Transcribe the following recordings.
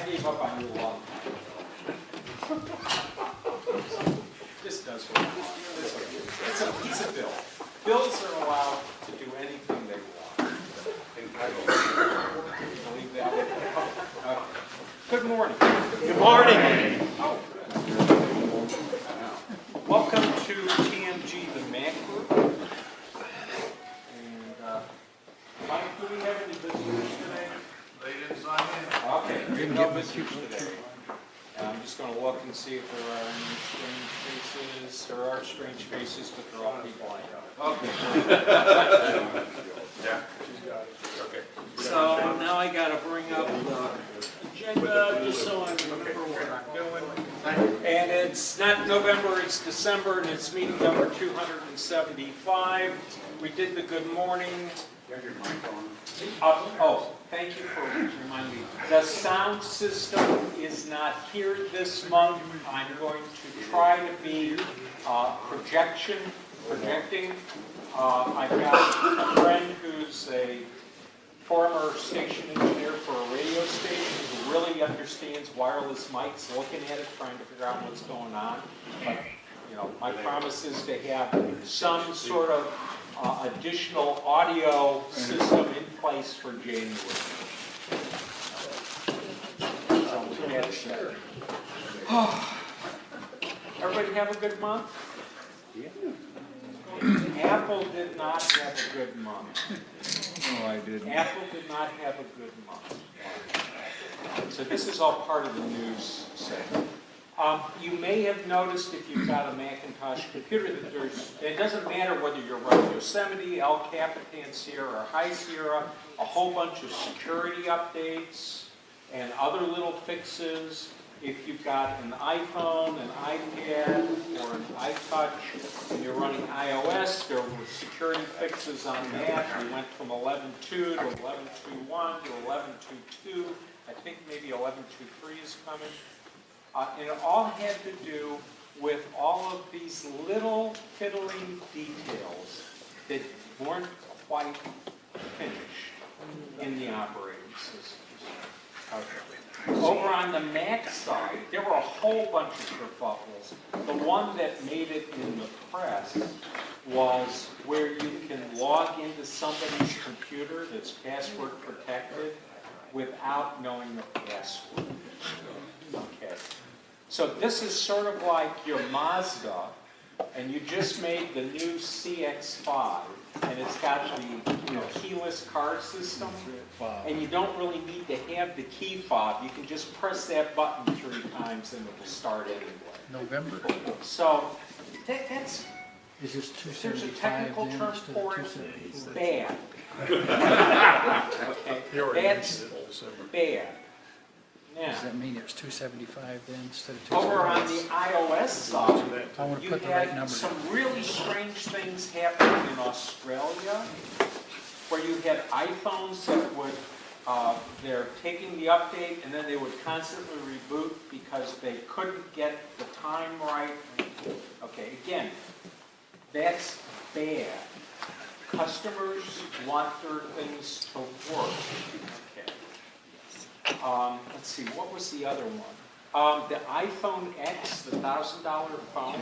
gave up on you a long time. This does what I want. It's a piece of bill. Bills are allowed to do anything they want. Believe that? Okay. Good morning. Good morning. Oh, good. Welcome to TMG, the Mac Group. And Mike, do we have any visitors today? They didn't sign in. Okay, we have no visitors today. I'm just going to look and see if there are any strange faces. There are strange faces, but they're all people I know. Okay. Yeah, she's got it. Okay. So now I got to bring up the agenda just so I remember what I'm doing. And it's not November, it's December, and it's meeting number 275. We did the good morning. You have your mic on. Oh, thank you for reminding me. The sound system is not here this month. I'm going to try to be projecting. I've got a friend who's a former station engineer for a radio station who really understands wireless mics, looking at it, trying to figure out what's going on. But, you know, my promise is to have some sort of additional audio system in place for January. Everybody have a good month? Yeah. Apple did not have a good month. No, I didn't. Apple did not have a good month. So this is all part of the news segment. You may have noticed if you've got a Macintosh computer that it doesn't matter whether you're running Yosemite, El Capitan Sierra, or High Sierra, a whole bunch of security updates and other little fixes. If you've got an iPhone, an iPad, or an iTouch, and you're running iOS, there were security fixes on that. We went from 11.2 to 11.2.1 to 11.2.2. I think maybe 11.2.3 is coming. And it all had to do with all of these little fiddling details that weren't quite finished in the operating systems. Okay. Over on the Mac side, there were a whole bunch of kerfuffles. The one that made it in the press was where you can log into somebody's computer that's password protected without knowing the password. Okay. So this is sort of like your Mazda, and you just made the new CX-5, and it's got the keyless car system, and you don't really need to have the key fob. You can just press that button 3 times and it will start anyway. November. So that's, Is this there's a 275 technical then term instead for of it, 274? bad. Okay, that's bad. Yeah. Does that mean it's 275 then instead of Over on 275? the iOS side, I want to you put the right had number some down. really strange things happening in Australia, where you had iPhones that would, they're taking the update and then they would constantly reboot because they couldn't get the time right. Okay, again, that's bad. Customers want their things to work. Okay. Let's see, what was the other one? The iPhone X, the $1,000 phone,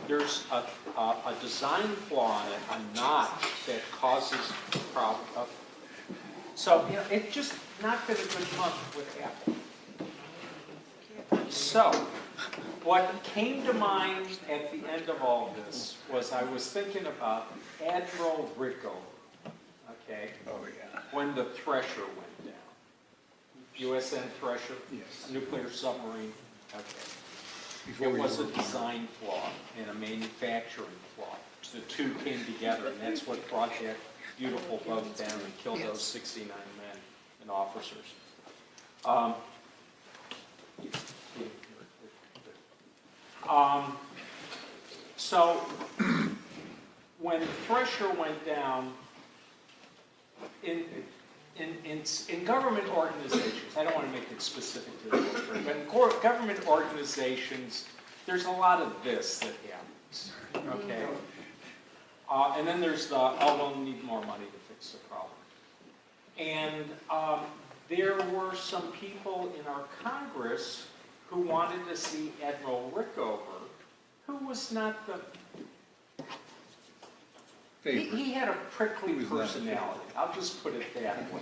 there's a design flaw in it, a notch that causes problems. So, it's just not been a good month with Apple. So, what came to mind at the end of all this was I was thinking about Admiral Rico, okay? Oh, yeah. When the Thresher went down. USN Thresher, Yes. nuclear submarine. Okay. Before It we was a were- design flaw and a manufacturing flaw. The two came together, and that's what brought that beautiful boat down and killed those 69 men and officers. So when Thresher went down, in government organizations, I don't want to make it specific to the military, but in government organizations, there's a lot of this that happens, okay? And then there's the, oh, we'll need more money to fix the problem. And there were some people in our Congress who wanted to see Admiral Rickover, who was not the... He had a prickly He was not a personality. I'll just put it that way.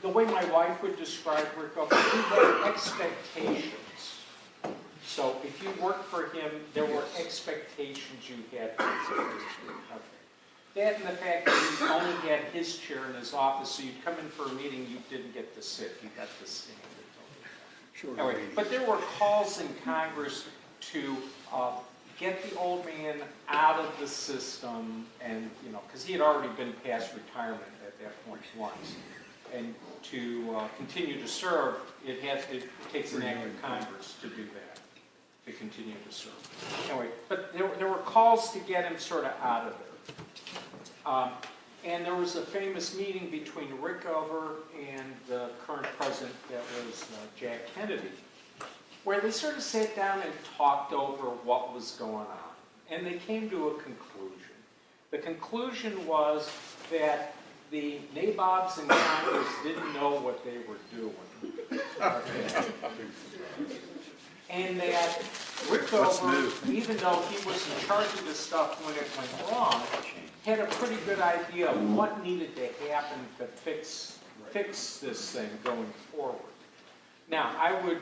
The way my wife would describe Rickover, he had expectations. So if you worked for him, there were expectations you had to fulfill. Okay. That and the fact that he only had his chair in his office, so you'd come in for a meeting, you didn't get to sit, you got to stand. Anyway, but there were calls in Congress to get the old man out of the system, and because he had already been past retirement at that point once, and to continue to serve, it takes an act of Congress to do that, to continue to serve. Anyway, but there were calls to get him sort of out of there. And there was a famous meeting between Rickover and the current president, that was Jack Kennedy, where they sort of sat down and talked over what was going on. And they came to a conclusion. The conclusion was that the nabobs in Congress didn't know what they were doing. Okay. And that Rickover, even though he was in charge of this stuff when it went wrong, had a pretty good idea of what needed to happen to fix this thing going forward. Now, I would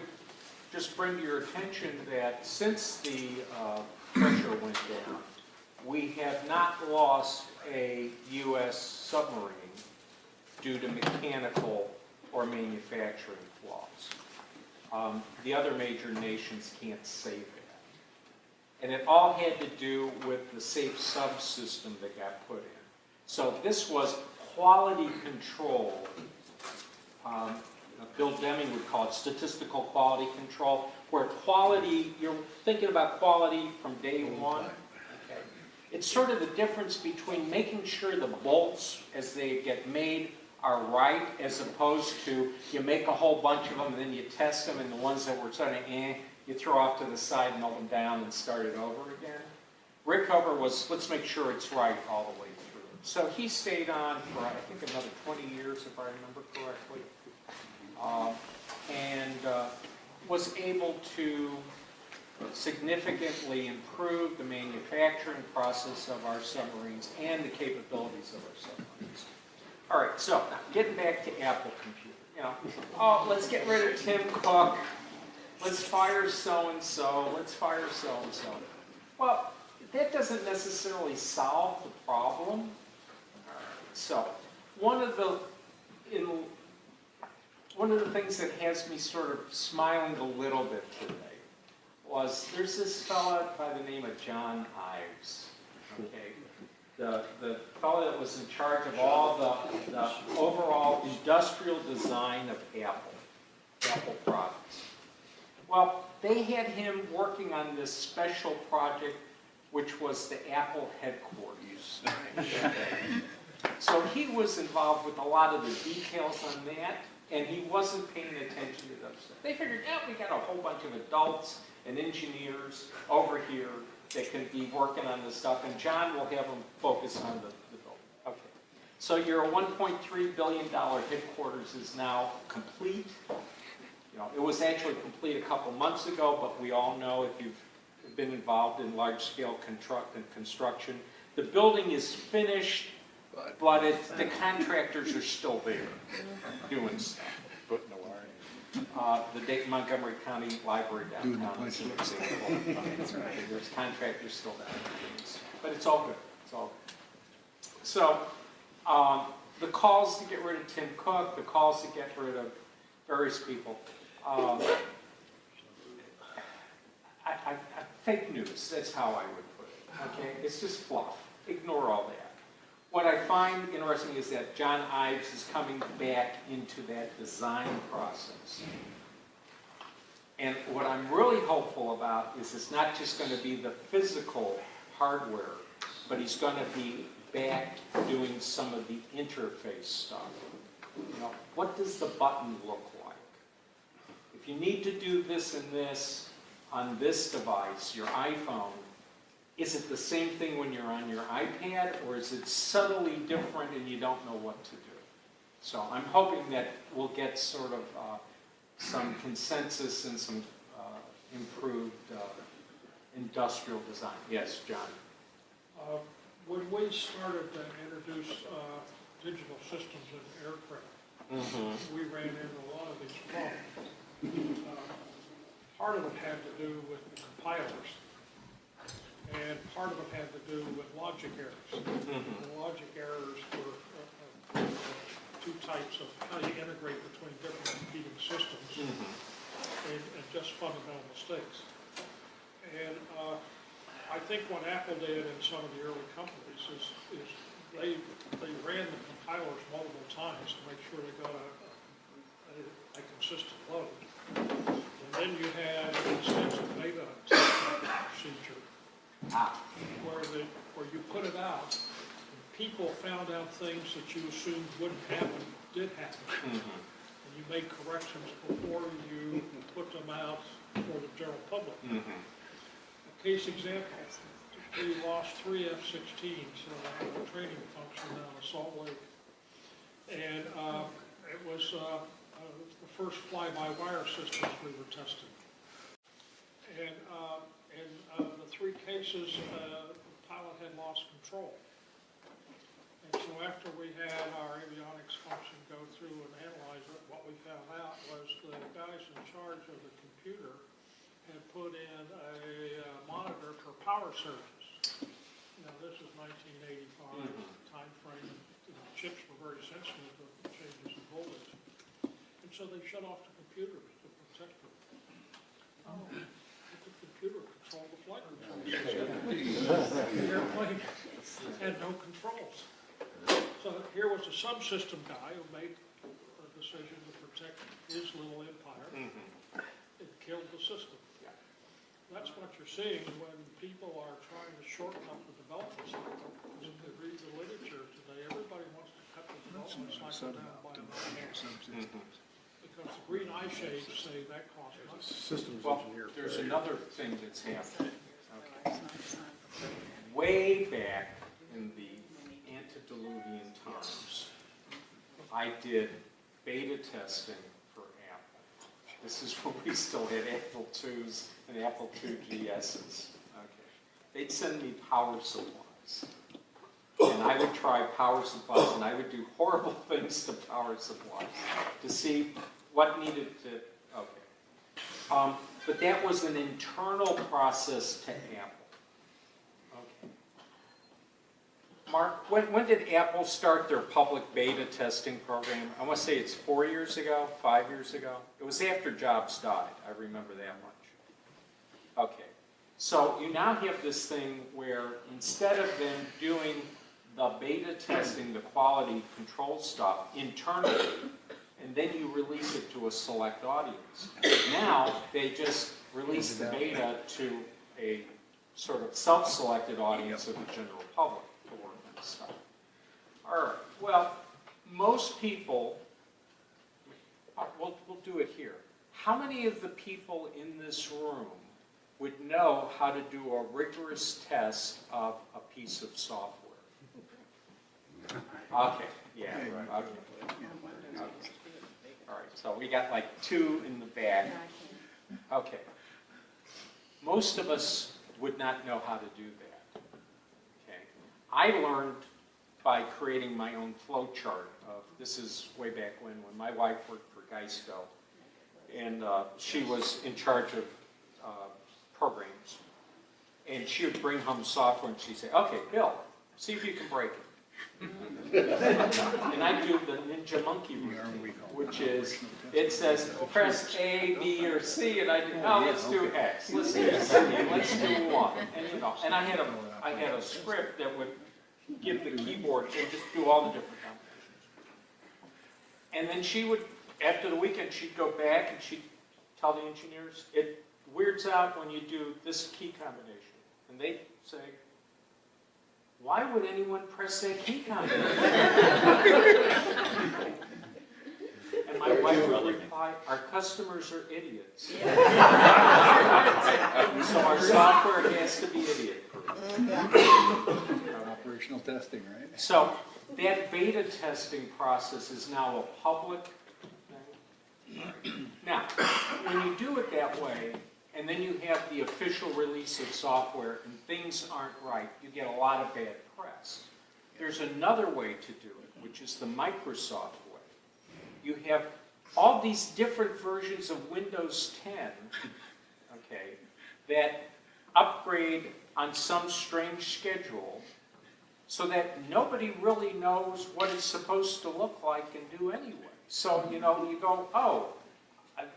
just bring to your attention that since the pressure went down, we have not lost a U.S. submarine due to mechanical or manufacturing flaws. The other major nations can't say that. And it all had to do with the safe subsystem that got put in. So this was quality control. Bill Deming would call it statistical quality control, where quality, you're thinking about quality from day one. Okay. It's sort of the difference between making sure the bolts as they get made are right, as opposed to you make a whole bunch of them and then you test them, and the ones that were sort of you throw off to the side, melt them down, and start it over again. Rickover was, let's make sure it's right all the way through. So he stayed on for, I think, another 20 years, if I remember correctly, and was able to significantly improve the manufacturing process of our submarines and the capabilities of our submarines. All right, so now getting back to Apple Computer. Oh, let's get rid of Tim Cook. Let's fire so-and-so. Let's fire so-and-so. Well, that doesn't necessarily solve the problem. All right, so one of the things that has me sort of smiling a little bit today was there's this fella by the name of John Ives. Okay. The fellow that was in charge of all the overall industrial design of Apple products. Well, they had him working on this special project, which was the Apple headquarters. So he was involved with a lot of the details on that, and he wasn't paying attention to those stuff. They figured, we got a whole bunch of adults and engineers over here that can be working on this stuff, and John will have them focus on the building. Okay. So your $1.3 billion headquarters is now complete. It was actually complete a couple months ago, but we all know if you've been involved in large-scale construction, the building is finished, but the contractors are still there doing stuff. Putting the wire in. The Dayton Montgomery County Library downtown is an example. There's contractors still down there, but it's all good. It's all good. So the calls to get rid of Tim Cook, the calls to get rid of various people. Fake news, that's how I would put it, okay? It's just fluff. Ignore all that. What I find interesting is that John Ives is coming back into that design process. And what I'm really hopeful about is it's not just going to be the physical hardware, but he's going to be back doing some of the interface stuff. What does the button look like? If you need to do this and this on this device, your iPhone, is it the same thing when you're on your iPad, or is it subtly different and you don't know what to do? So I'm hoping that we'll get sort of some consensus and some improved industrial design. Yes, John? When we started to introduce digital systems in aircraft, we ran into a lot of these problems. Part of it had to do with the compilers, and part of it had to do with logic errors. The logic errors were two types of how you integrate between different competing systems, and just fundamental mistakes. And I think what Apple did in some of the early companies is they ran the compilers multiple times to make sure they got a consistent load. And then you had an extensive beta testing procedure where you put it out, and people found out things that you assumed wouldn't happen, did happen. And you made corrections before you put them out for the general public. A case example, we lost 3 F-16s in a training function down in Salt Lake. And it was the first fly-by-wire systems we were testing. And in the 3 cases, the pilot had lost control. And so after we had our avionics function go through and analyze it, what we found out was the guys in charge of the computer had put in a monitor for power surges. Now, this is 1985 time frame. The chips were very sensitive to changes in voltage. And so they shut off the computers to protect them. Oh, but the computer controlled the flight controls. The airplane had no controls. So here was a subsystem guy who made a decision to protect his little empire. It killed the system. That's what you're seeing when people are trying to shorten up the development cycle. If you read the literature today, everybody wants to cut the development cycle down by half. Because the green eye shades say that costs nothing. Systems Well, engineer. there's another thing that's happening. Way back in the antediluvian times, I did beta testing for Apple. This is when we still had Apple IIs and Apple II GSs. Okay. They'd send me power supplies. And I would try power supplies, and I would do horrible things to power supplies to see what needed to, okay. But that was an internal process to Apple. Okay. Mark, when did Apple start their public beta testing program? I want to say it's 4 years ago, 5 years ago. It was after Jobs died. I remember that much. Okay. So you now have this thing where instead of them doing the beta testing, the quality control stuff internally, and then you release it to a select audience. Now they just release the beta to a sort of self-selected audience of the general public to work on this stuff. All right. Well, most people, we'll do it here. How many of the people in this room would know how to do a rigorous test of a piece of software? Okay, yeah, right, okay. All right, so we got like 2 in the back. Okay. Most of us would not know how to do that. Okay. I learned by creating my own flow chart of, this is way back when my wife worked for Geisto, and she was in charge of programs. And she would bring home software and she'd say, okay, Bill, see if you can break it. And I do the Ninja Monkey routine, which is, it says press A, B, or C, and I do, no, let's do X, let's do C, let's do 1. And you know, and I had a script that would give the keyboard and just do all the different combinations. And then she would, after the weekend, she'd go back and she'd tell the engineers, it weirds out when you do this key combination. And they'd say, why would anyone press that key combination? And my wife would reply, our customers are idiots. So our software has to be idiot-proof. Operational testing, right? So that beta testing process is now a public thing. Now, when you do it that way, and then you have the official release of software and things aren't right, you get a lot of bad press. There's another way to do it, which is the Microsoft way. You have all these different versions of Windows 10, okay, that upgrade on some strange schedule so that nobody really knows what it's supposed to look like and do anyway. So, you know, you go, oh,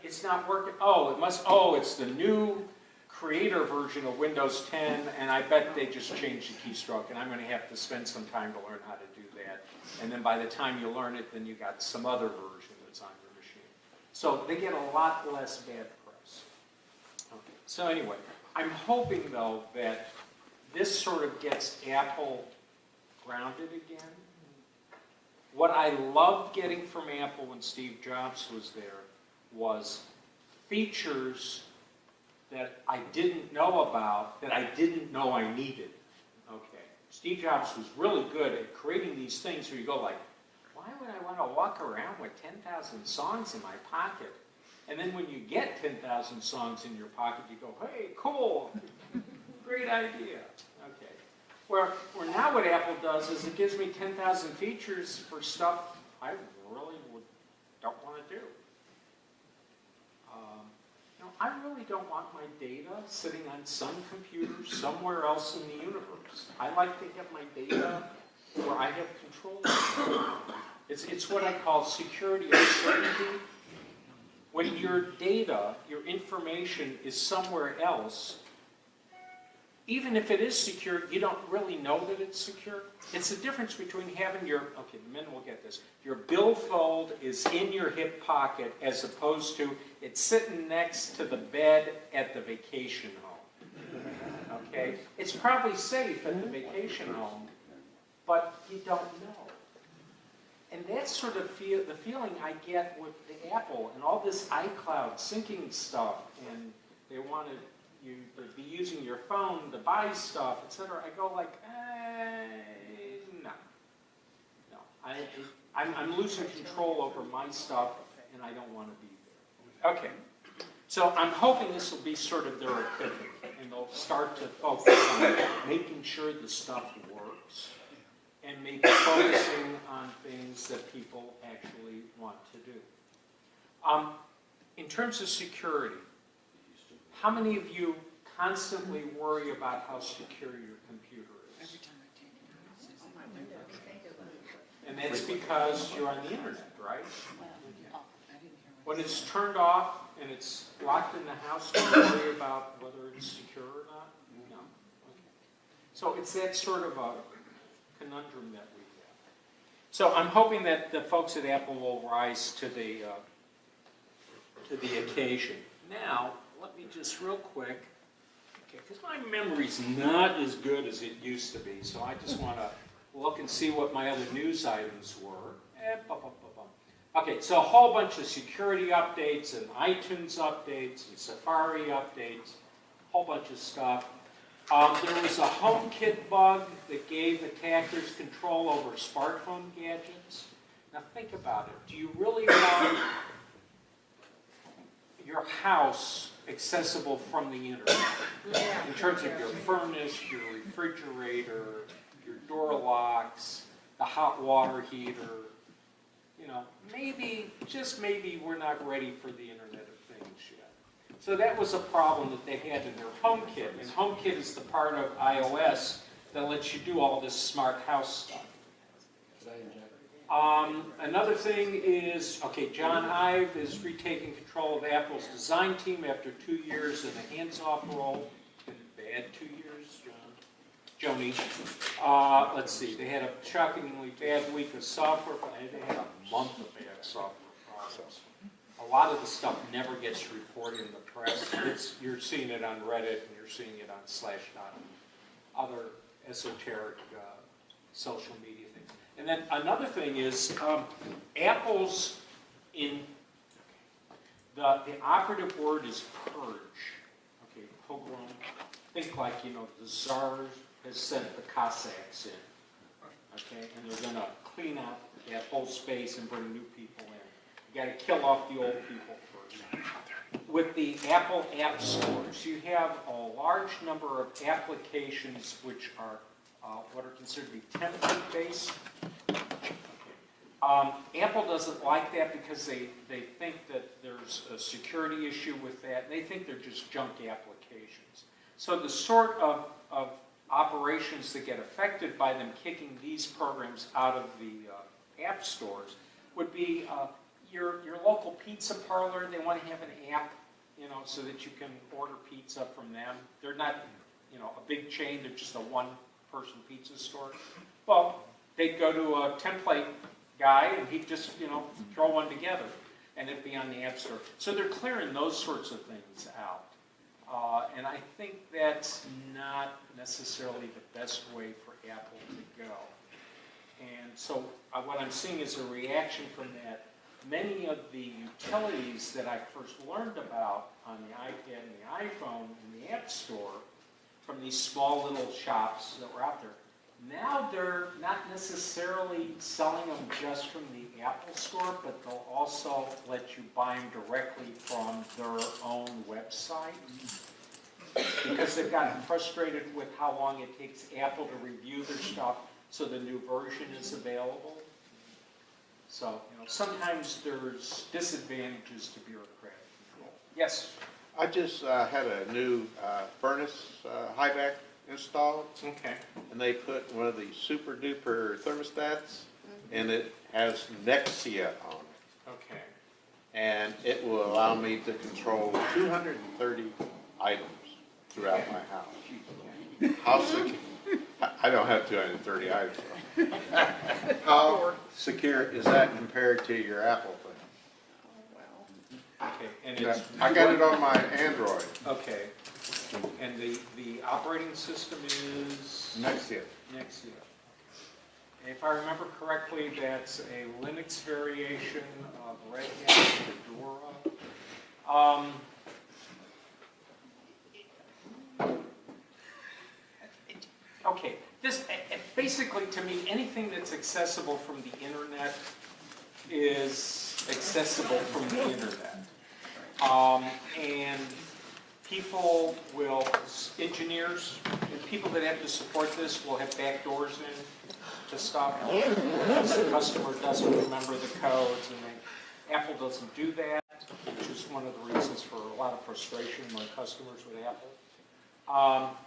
it's not working, it's the new creator version of Windows 10, and I bet they just changed the keystroke, and I'm going to have to spend some time to learn how to do that. And then by the time you learn it, then you got some other version that's on your machine. So they get a lot less bad press. Okay. So anyway, I'm hoping, though, that this sort of gets Apple grounded again. What I loved getting from Apple when Steve Jobs was there was features that I didn't know about, that I didn't know I needed. Okay. Steve Jobs was really good at creating these things where you go like, why would I want to walk around with 10,000 songs in my pocket? And then when you get 10,000 songs in your pocket, you go, hey, cool, great idea. Okay. Where now what Apple does is it gives me 10,000 features for stuff I really don't want to do. I really don't want my data sitting on some computer somewhere else in the universe. I like to have my data where I have control of it. It's what I call security uncertainty. When your data, your information is somewhere else, even if it is secure, you don't really know that it's secure. It's the difference between having your, okay, the men will get this, your billfold is in your hip pocket as opposed to it's sitting next to the bed at the vacation home. Okay? It's probably safe at the vacation home, but you don't know. And that's sort of the feeling I get with the Apple and all this iCloud syncing stuff, and they wanted you to be using your phone to buy stuff, etc. I go like, no. I'm losing control over my stuff, and I don't want to be there. Okay. So I'm hoping this will be sort of their epiphany, and they'll start to focus on making sure the stuff works, and maybe focusing on things that people actually want to do. In terms of security, how many of you constantly worry about how secure your computer is? And that's because you're on the internet, right? When it's turned off and it's locked in the house, do you worry about whether it's secure or not? No. Okay. So it's that sort of a conundrum that we have. So I'm hoping that the folks at Apple will rise to the occasion. Now, let me just real quick, because my memory's not as good as it used to be, so I just want to look and see what my other news items were. Okay, so a whole bunch of security updates and iTunes updates and Safari updates, a whole bunch of stuff. There was a HomeKit bug that gave attackers control over smartphone gadgets. Now think about it. Do you really want your house accessible from the internet? In terms of your furnace, your refrigerator, your door locks, the hot water heater. You know, maybe, just maybe, we're not ready for the Internet of Things yet. So that was a problem that they had in their HomeKit. And HomeKit is the part of iOS that lets you do all this smart house stuff. Another thing is, okay, John Ive is retaking control of Apple's design team after 2 years in a hands-off role. Been a bad 2 years, Joni. Let's see, they had a shockingly bad week of software. They had a month of bad software problems. A lot of the stuff never gets reported in the press. You're seeing it on Reddit, and you're seeing it on Slashdot, other esoteric social media things. And then another thing is, Apple's the operative word is purge. Okay, pogrom. Think like, the czars has sent the Cossacks in, okay? And they're gonna clean out that whole space and bring new people in. You gotta kill off the old people first. With the Apple app stores, you have a large number of applications which are what are considered to be template-based. Apple doesn't like that because they think that there's a security issue with that. They think they're just junk applications. So the sort of operations that get affected by them kicking these programs out of the app stores would be your local pizza parlor. They want to have an app, you know, so that you can order pizza from them. They're not, you know, a big chain. They're just a one-person pizza store. Well, they'd go to a template guy and he'd just, you know, throw one together and it'd be on the App Store. So they're clearing those sorts of things out. And I think that's not necessarily the best way for Apple to go. And so what I'm seeing is a reaction from that. Many of the utilities that I first learned about on the iPad and the iPhone in the App Store from these small little shops that were out there, now they're not necessarily selling them just from the Apple Store, but they'll also let you buy them directly from their own website. Because they've gotten frustrated with how long it takes Apple to review their stuff, so the new version is available. So, you know, sometimes there's disadvantages to bureaucratic control. Yes? I just had a new furnace high vac installed, Okay. and they put one of these super duper thermostats, and it has Nexia on it. Okay. And it will allow me to control 230 items throughout my house. How secure? I don't have 230 items. How secure is that compared to your Apple thing? Okay. And it's I got it on my Android. okay. And the operating system is Nexia. Nexia. If I remember correctly, that's a Linux variation of Red Hat Fedora. Okay, this basically, to me, anything that's accessible from the internet is accessible from the internet. And people will, engineers, and people that have to support this will have backdoors in to stop because the customer doesn't remember the codes, and Apple doesn't do that, which is one of the reasons for a lot of frustration among customers with Apple.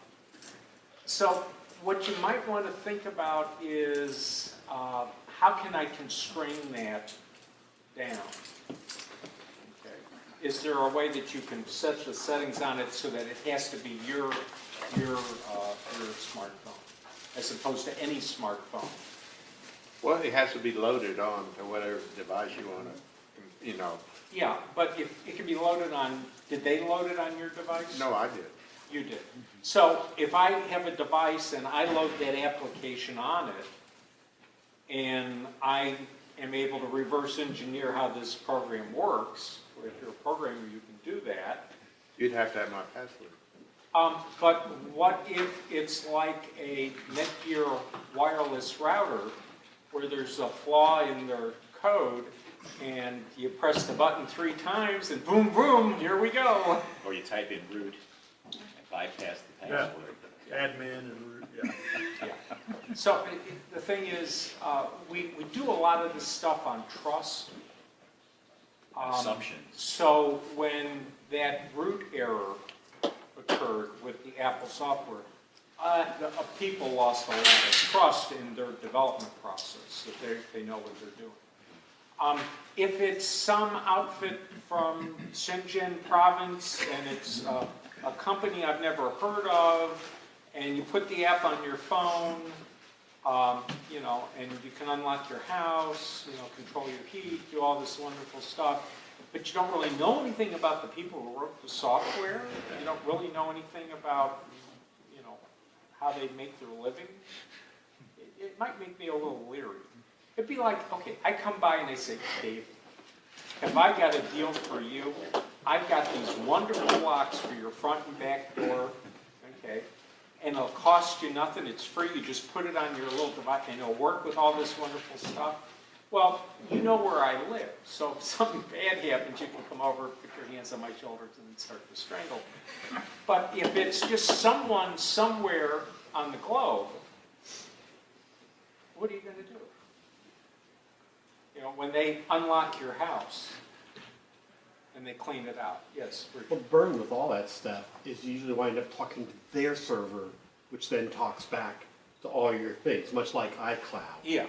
So what you might want to think about is how can I constrain that down? Okay. Is there a way that you can set the settings on it so that it has to be your smartphone as opposed to any smartphone? Well, it has to be loaded on to whatever device you want to, you know. Yeah, but if it can be loaded on, did they load it on your device? No, I did. You did. So if I have a device and I load that application on it, and I am able to reverse engineer how this program works, if you're a programmer, you can do that. You'd have to have my password. But what if it's like a Netgear wireless router where there's a flaw in their code and you press the button 3 times and boom, boom, here we go. Or you type in root and bypass the password. Admin and root, yeah. Yeah. So the thing is, we do a lot of this stuff on trust. Assumptions. So when that root error occurred with the Apple software, people lost a lot of trust in their development process, that they know what they're doing. If it's some outfit from Shenzhen province and it's a company I've never heard of, and you put the app on your phone, you know, and you can unlock your house, you know, control your heat, do all this wonderful stuff, but you don't really know anything about the people who wrote the software. You don't really know anything about, you know, how they make their living. It might make me a little leery. It'd be like, okay, I come by and I say, Dave, have I got a deal for you? I've got these wonderful locks for your front and back door, okay? and it'll cost you nothing, it's free, you just put it on your little device, and it'll work with all this wonderful stuff. Well, you know where I live, so if something bad happens, you can come over, put your hands on my shoulders, and start to strangle. But if it's just someone somewhere on the globe, what are you going to do? You know, when they unlock your house and they clean it out. Yes, Richard? Well, the burden with all that stuff is you usually wind up talking to their server, which then talks back to all your things, much like iCloud. Yeah.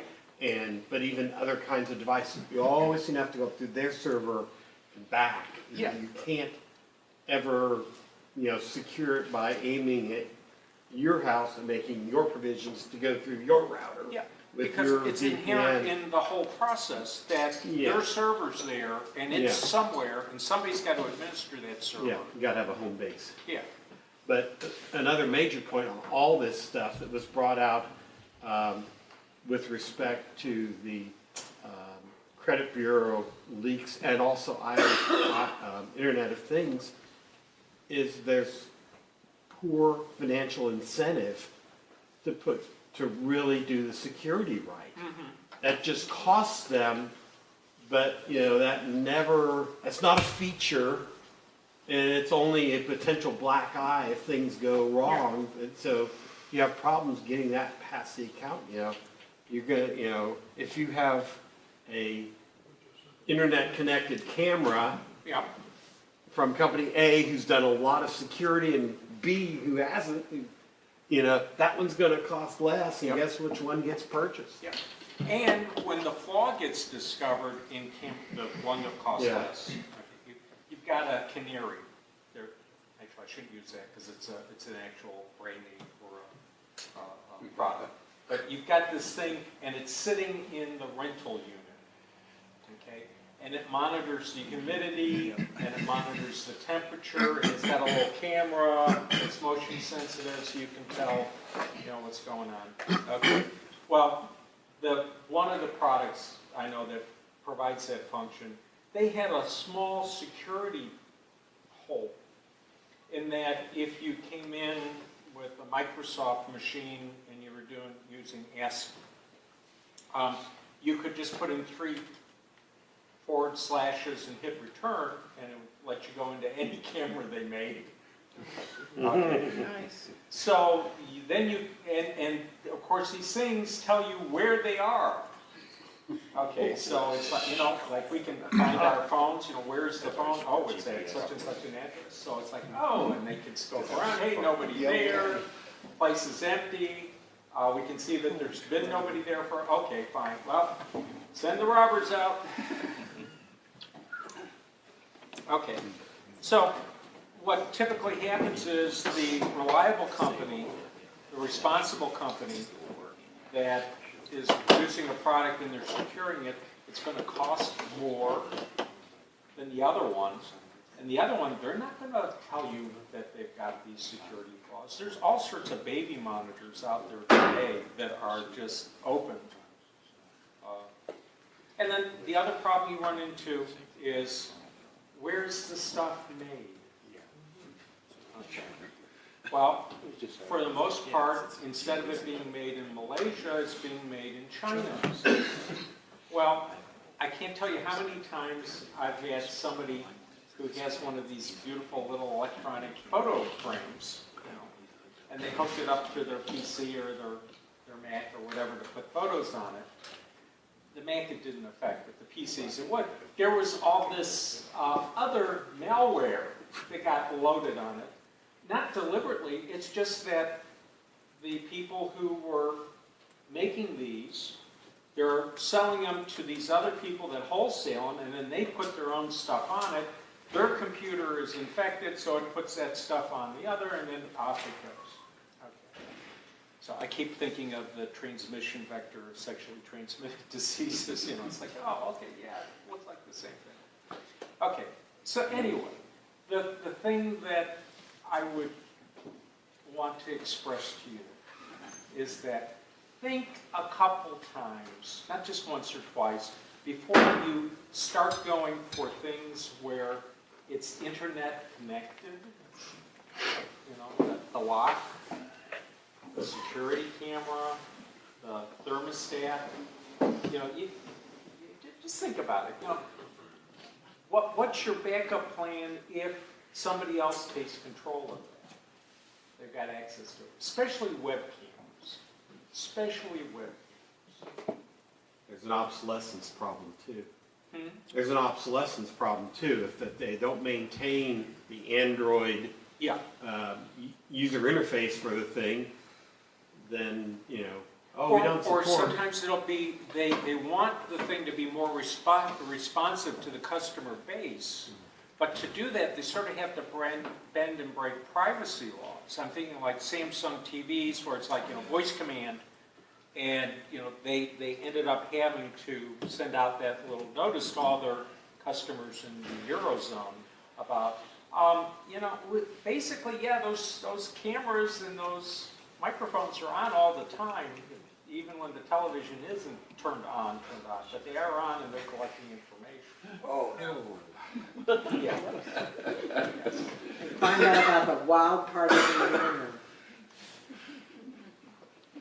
But even other kinds of devices, you always seem to have to go through their server and back. Yeah. You can't ever, secure it by aiming at your house and making your provisions to go through your router. Yeah, with because your it's inherent VPN. in the whole process that Yeah. their server's there and it's Yeah. somewhere and somebody's got to administer that server. Yeah, you gotta have a home base. Yeah. But another major point on all this stuff that was brought out with respect to the credit bureau leaks and also Internet of Things is there's poor financial incentive to really do the security right. That just costs them, but that's not a feature. And it's only a potential black eye if things go wrong. And so you have problems getting that past the account. You're gonna, if you have a internet connected camera Yeah. from company A who's done a lot of security and B who hasn't, that one's gonna cost less. And Yep. guess which one gets purchased? Yeah. And when the flaw gets discovered in the one that costs Yeah. less, you've got a canary. Actually, I shouldn't use that because it's an actual brand name for a product. But you've got this thing, and it's sitting in the rental unit, okay? And it monitors the humidity, and it monitors the temperature, and it's got a little camera, it's motion sensitive, so you can tell, what's going on. Okay. Well, one of the products I know that provides that function, they had a small security hole in that if you came in with a Microsoft machine and you were using ASP, you could just put in 3 forward slashes and hit return, and it would let you go into any camera they made. Okay. Nice. So then and of course these things tell you where they are. Okay, so it's like, like we can find our phones, where's the phone? Oh, it's at such and such an address. So it's like, oh, and they can scope around, hey, nobody there, place is empty. We can see that there's been nobody there okay, fine. Well, send the robbers out. Okay, so what typically happens is the reliable company, the responsible company that is producing a product and they're securing it, it's going to cost more than the other ones. And the other one, they're not going to tell you that they've got these security flaws. There's all sorts of baby monitors out there today that are just opened. And then the other problem you run into is, where's the stuff made? Okay. Well, for the most part, instead of it being made in Malaysia, it's being made in China. Well, I can't tell you how many times I've had somebody who has one of these beautiful little electronic photo frames, and they hooked it up to their PC or their Mac or whatever to put photos on it. The Mac it didn't affect, but the PCs it would. There was all this other malware that got loaded on it. Not deliberately, it's just that the people who were making these, they're selling them to these other people that wholesale them, and then they put their own stuff on it. Their computer is infected, so it puts that stuff on the other, and then off it goes. Okay. So I keep thinking of the transmission vector of sexually transmitted diseases. It's like, oh, okay, yeah, it looks like the same thing. Okay, so anyway, the thing that I would want to express to you is that think a couple times, not just once or twice, before you start going for things where it's internet connected, the lock, the security camera, the thermostat. You know, just think about it. You know, what's your backup plan if somebody else takes control of that? They've got access to it, especially web cameras. Especially web cameras. There's an obsolescence problem too. Hmm? There's an obsolescence problem too, if that they don't maintain the Android Yeah. User interface for the thing, then, you know, oh, Or, we don't or support. sometimes it'll be, they want the thing to be more responsive to the customer base. But to do that, they sort of have to bend and break privacy laws. I'm thinking like Samsung TVs where it's like, you know, voice command. And, you know, they ended up having to send out that little notice to all their customers in the Eurozone about, you know, basically, yeah, those cameras and those microphones are on all the time, even when the television isn't turned on, but they are on and they're collecting information. Oh, no. Yeah. Find out about the wild parties in the internet.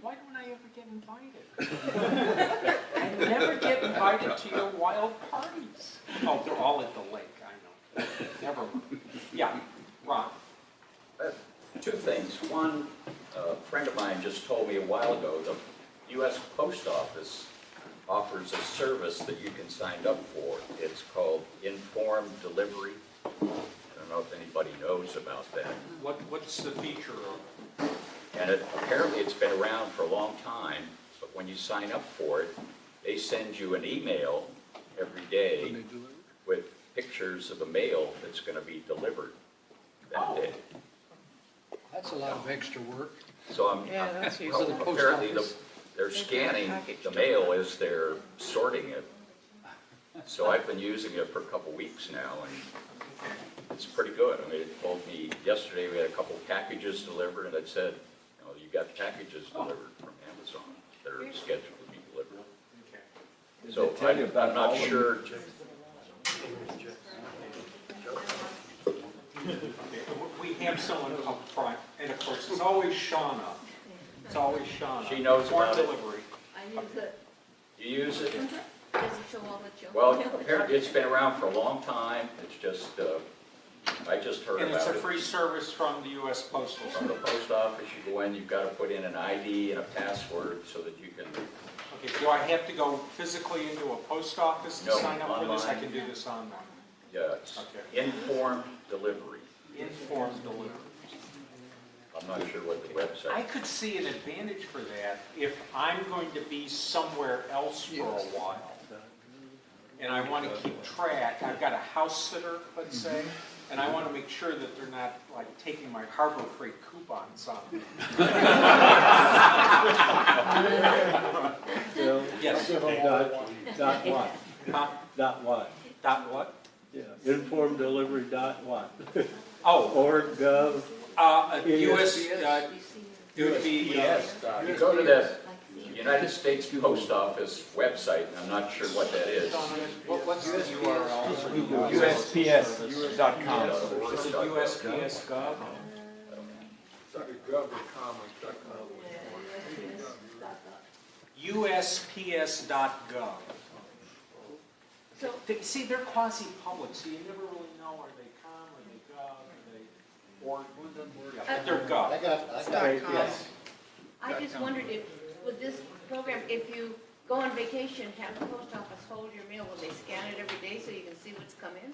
Why don't I ever get invited? I never get invited to your wild parties. Oh, they're all at the lake, I know. Never mind. Yeah, Ron. Two things. One, a friend of mine just told me a while ago, the U.S. Post Office offers a service that you can sign up for. It's called Informed Delivery. I don't know if anybody knows about that. What's the feature of? And apparently it's been around for a long time, but when you sign up for it, they send you an email every day with pictures of the mail that's going to be delivered that day. That's a lot of extra work. So Yeah, that's For usually the post apparently office. they're scanning the mail as they're sorting it. So I've been using it for a couple weeks now, and it's pretty good. I mean, it told me yesterday we had a couple packages delivered, and it said, you know, you got packages delivered from Amazon that are scheduled to be delivered. Okay. So I'm not sure. We have someone up front, and of course, it's always Shauna. It's always Shauna. She knows Informed about it. delivery. I use it. You use it? Does it show all the children? Well, apparently it's been around for a long time. It's just, I just heard And it's a about it. free service from the U.S. Postal From the Service. post office, you go in, you've got to put in an ID and a password so that you can, Okay, do I have to go physically into a post office to No, sign up for this? I online. can do this online. yeah, it's Okay. informed delivery. Informed delivery. I'm not sure what the website. I could see an advantage for that if I'm going to be somewhere else for a while. And I want to keep track. I've got a house sitter, let's say, and I want to make sure that they're not like taking my Harbor Freight coupons on me. Yes. Dot what? Huh? Dot what? Dot what? Yeah, informed delivery dot what? Oh, Org, gov, US, it would be, You go to the United States Post Office website, and I'm not sure what that is. what's the URL? USPS.com. Is it USPS Gov? USPS.gov. So, See, they're quasi-public, so you never really know, are they com, are they gov, are they org? Yeah, they're gov. yes. I just wondered if, with this program, if you go on vacation, have the post office hold your mail, will they scan it every day so you can see what's come in?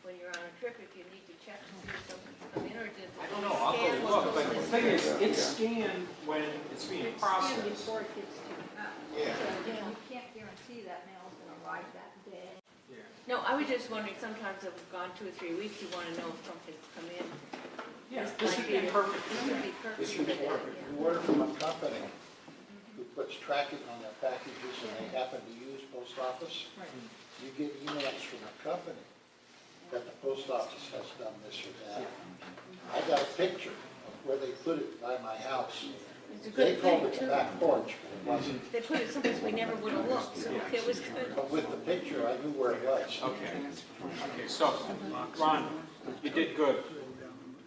When you're on a trip, if you need to check to see if something's come in, or does it I don't know, I'll scan go what's look, but the in? thing is, it's scanned when it's being processed. Before it gets to us. Yeah. So, you can't guarantee that mail's gonna arrive that day. Yeah. No, I was just wondering, sometimes if we've gone 2 or 3 weeks, you wanna know if something's come in. Yeah, this would be perfect. This would be perfect. This would be for that, perfect. yeah. You order from a company who puts tracking on their packages and they happen to use post office, you get emails from a company that the post office has done this or that. I got a picture of where they put it by my house. It's a They good called thing, it the too. back porch, but it wasn't. They put it someplace we never would have looked, so it was good. But with the picture, I knew where it was. Okay, okay, so, Ron, you did good.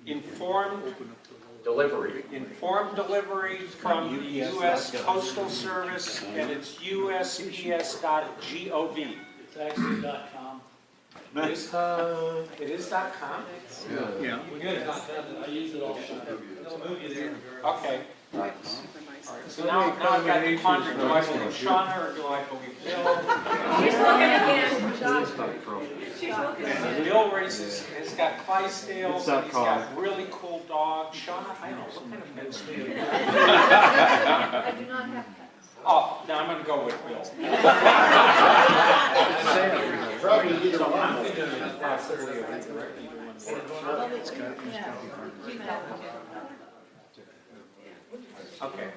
Informed delivery. Informed delivery from the U.S. Postal Service, and it's USPS.gov. It's actually .com. It is .com? Yeah. We got it .com. I use it all the time. It'll move you there. Okay. All right, so now I've got the quandary, do I believe Shauna or do I believe Bill? She's looking again. She's looking again. Bill has got Clydesdales, It's and he's .com. got really cool dogs. Shauna, I don't know, what kind of pets do you have? I do not have pets. Oh, now I'm gonna go with Bill. Probably either So one. I'm thinking of the possibility of redirecting you one Okay.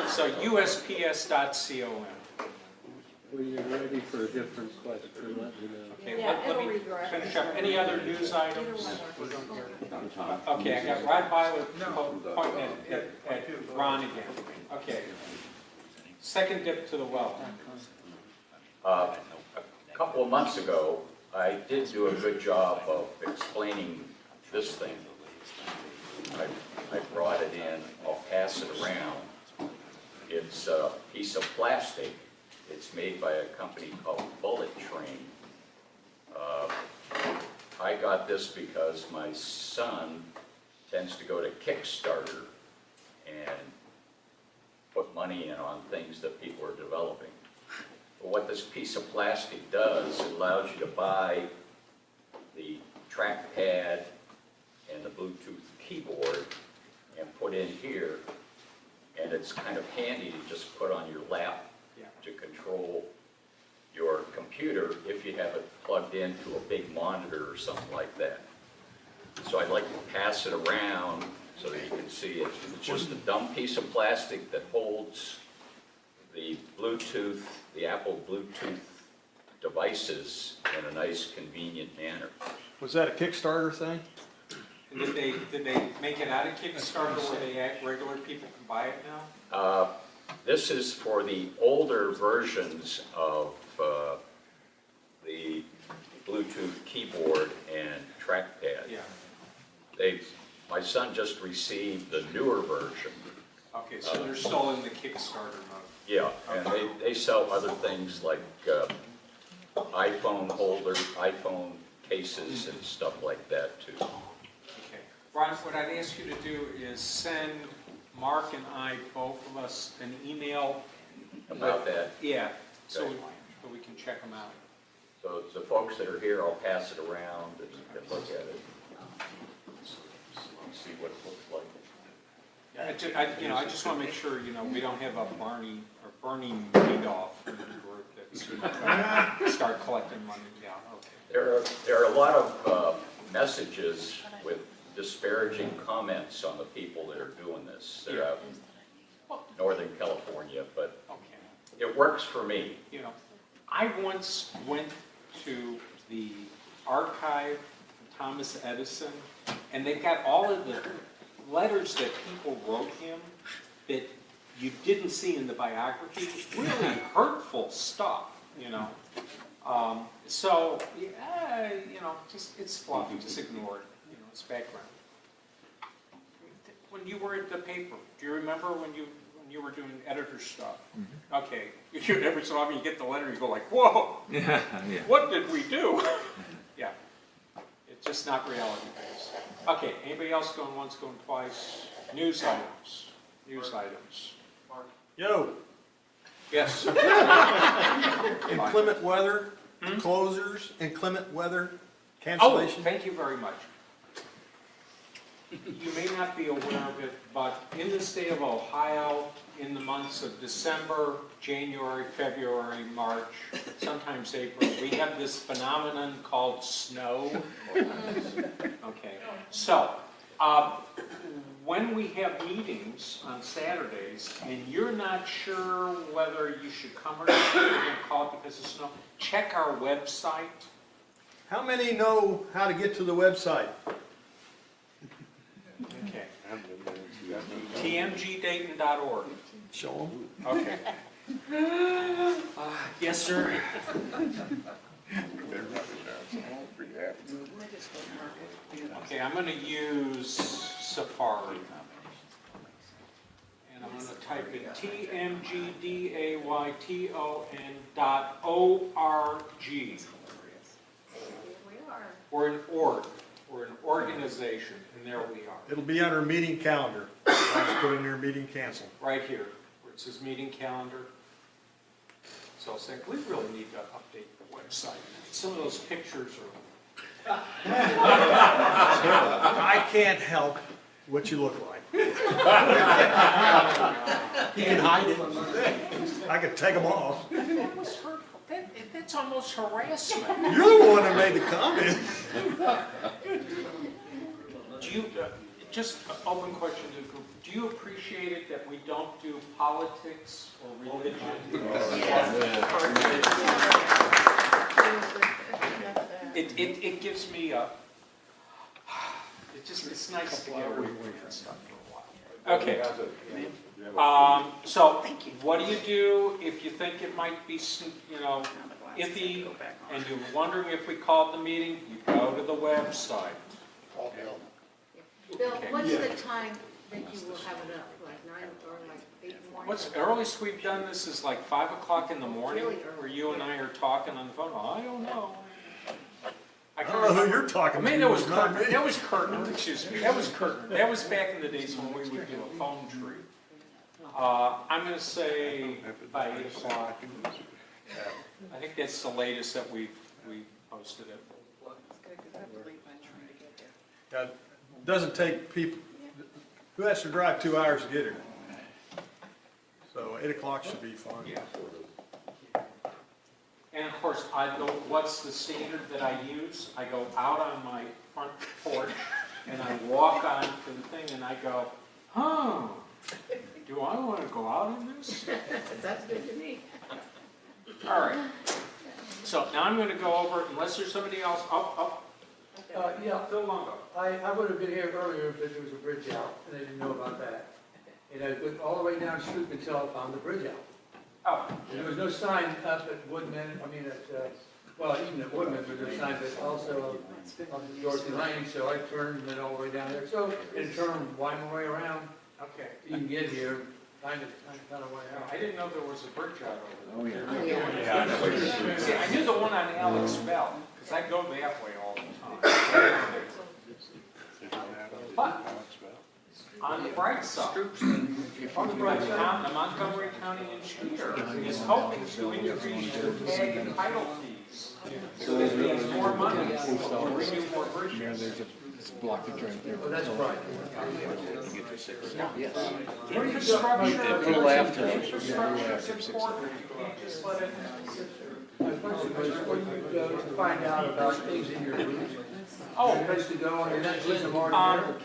So USPS.com. When you're ready for a different question, let me know. Okay, Yeah, let it'll me redirect. finish up. Any other news items? Okay, I got Rod Byler pointing at Ron again. Okay. Second dip to the well. A couple of months ago, I did do a good job of explaining this thing. I brought it in, I'll pass it around. It's a piece of plastic. It's made by a company called Bullet Train. I got this because my son tends to go to Kickstarter and put money in on things that people are developing. But what this piece of plastic does, it allows you to buy the trackpad and the Bluetooth keyboard and put in here, and it's kind of handy to just put on your lap to control your computer if you have it plugged into a big monitor or something like that. So I'd like to pass it around so that you can see it. It's just a dumb piece of plastic that holds the Bluetooth, the Apple Bluetooth devices in a nice, convenient manner. Was that a Kickstarter thing? And did they make it out of Kickstarter where regular people can buy it now? This is for the older versions of the Bluetooth keyboard and trackpad. Yeah. My son just received the newer version. Okay, so they're still in the Kickstarter mode. Yeah, and they sell other things like iPhone holders, iPhone cases and stuff like that too. Okay. Ron, what I'd ask you to do is send Mark and I, both of us, an email. About that. Yeah, so Okay. we can check them out. So the folks that are here, I'll pass it around and you can look at it. See what it looks like. I just want to make sure, we don't have a Barney or Bernie Madoff in the group that's gonna start collecting money. Yeah, okay. There are a lot of messages with disparaging comments on the people that are doing this. They're out in Northern California, but Okay. it works for me. I once went to the archive of Thomas Edison, and they've got all of the letters that people wrote him that you didn't see in the biography. Really hurtful stuff, So, yeah, just, it's fluff, just ignore it, it's background. When you were at the paper, do you remember when you were doing editor stuff? Okay, every so often you get the letter, you go like, whoa, what did we do? Yeah, it's just not reality based. Okay, anybody else going once, going twice? News items. Yo, Yes. inclement weather, closures, inclement weather, Oh, cancellation. thank you very much. You may not be aware of it, but in the state of Ohio, in the months of December, January, February, March, sometimes April, we have this phenomenon called snow. Okay, so when we have meetings on Saturdays and you're not sure whether you should come or not, you're going to call it because of snow, check our website. How many know how to get to the website? Okay. tmgdayton.org. Show them. Okay. Yes, sir. Okay, I'm gonna use Safari. And I'm gonna type in tmgdayton.org. We are. We're an org, we're an organization, and there we are. It'll be under meeting calendar. I'll just put in there meeting canceled. Right here, where it says meeting calendar. So I'll say, we really need to update the website. Some of those pictures are, I can't help what you look like. You can hide it. I could take them off. that was hurtful, that's almost harassment. You're the one that made the comment. Do you, just an open question to the group, do you appreciate it that we don't do politics or religion? It gives me a, it's nice to get away from that stuff for a while. Okay. So what do if you think it might be, iffy, and you're wondering if we called the meeting, you go to the website. Call Bill. Bill, Okay. what's the time that you will have it up, like 9 or like 8 in the morning? What's the earliest we've done this is like 5 o'clock in the morning, Really early. where you and I are talking on the phone. I don't know. I don't know who you're talking I to. mean, that was It's not Curtin. me. That was Curtin. Excuse me. That was Curtin. That was back in the days when we would do a phone tree. I'm going to say by 8 o'clock. I think that's the latest that we posted it. It doesn't take people, who has to drive 2 hours to get here? So 8 o'clock should be fine. Yeah. And of course, what's the standard that I use? I go out on my front porch and I walk onto the thing and I go, do I want to go out on this? That's good to me. All right. So now I'm going to go over, unless there's somebody else, Yeah, Phil Longo. I would have been here earlier, but there was a bridge out, and I didn't know about that. And I went all the way down Stroop until I found the bridge out. Oh, And there was no sign up at Woodman, even at Woodman, there was no sign, but also up at Dorothy Lane, so I turned and went all the way down there. So, in turn, wind my way around, okay. you can get here, kind of way out. I didn't know there was a bridge out over there. Oh, yeah. See, I knew the one on Alex Bell, because I go that way all the time. But, on the bright side, the Montgomery County engineer is hoping to increase your tag and title fees. So that means more money to renew more bridges. blockage right there. Oh, that's right. Infrastructure is important. You can't just let it. My question was, where you go to find out about things in your route? Oh, Place to go, and that's just a mark.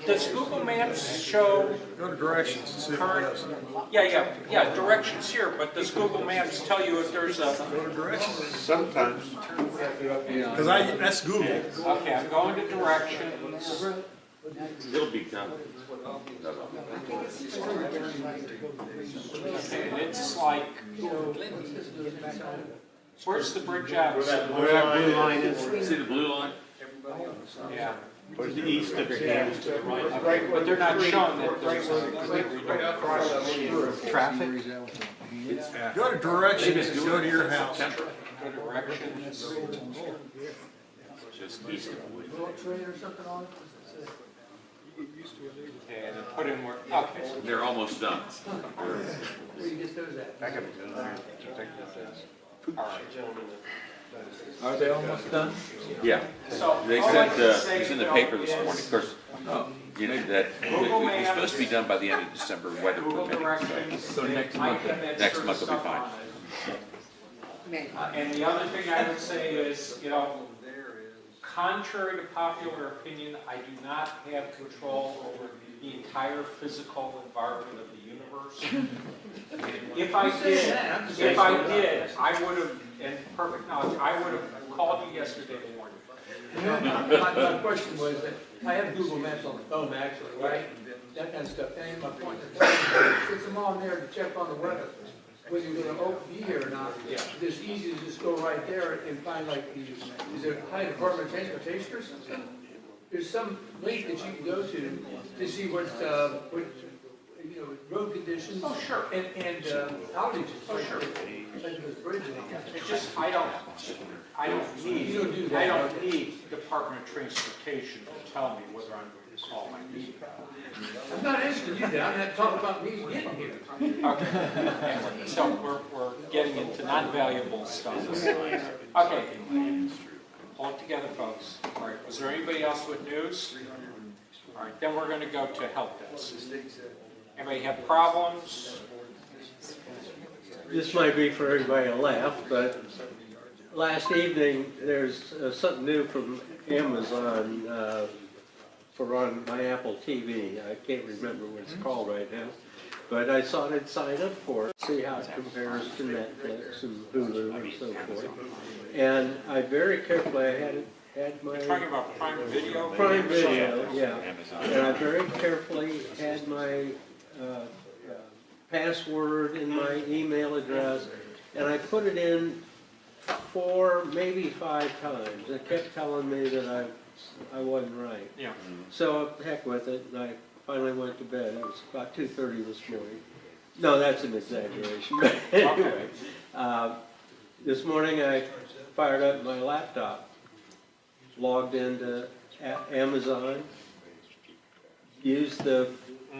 does Google Maps show Go to directions and see if it current? does. Yeah, directions here, but does Google Maps tell you if there's a, Go to directions. Sometimes. Because that's Google. okay, I'm going to directions. It'll be done. Okay, and it's like, where's the bridge out? Where that blue line is, See the blue line? Yeah, towards the east of here. but they're not showing that there's a. Traffic? Go to directions, go to your house. Go to directions. Just east of Wood. World Trade or something on it? Okay, and then put in more, okay. They're almost done. Where you get those at? All right. Are they almost done? Yeah, So, they all I said, can say, it's in the Bill, paper this morning, of is course, that we're supposed to be done by the end of December, weather Google permitting. directions. So next month. Next month will be fine. And the other thing I would say is, contrary to popular opinion, I do not have control over the entire physical environment of the universe. If I did, I would have, in perfect knowledge, I would have called you yesterday morning. My question was that I have Google Maps on the phone actually, right? That kind of stuff. And my point is, it's them on there to check on the weather. whether you're gonna be here or not. Yeah. It's easy to just go right there and find like the, is it Ohio Department of Transportation or something? There's some link that you can go to see what's, what, you know, road conditions. Oh, sure. And outages. Oh, sure. Like this bridge. It's just, I don't need, You don't do that. I don't need Department of Transportation to tell me whether I'm going to call my meeting. I'm not asking you that, I'm not talking about me getting here. Okay. So we're getting into non-valuable stuff. Okay. Hold it together, folks. All right, was there anybody else with news? All right, then we're going to go to help desk. Anybody have problems? This might be for everybody to laugh, but last evening, there's something new from Amazon for on my Apple TV. I can't remember what it's called right now, but I thought I'd sign up for it, see how it compares to Netflix and Hulu and so forth. And I very carefully, had my... You're talking about Prime Video? Prime Video, yeah. And I very carefully had my password and my email address, and I put it in 4, maybe 5 times. It kept telling me that I wasn't right. Yeah. So heck with it, and I finally went to bed. It was about 2:30 this morning. No, that's an exaggeration. Anyway, this morning I fired up my laptop, logged into Amazon, used the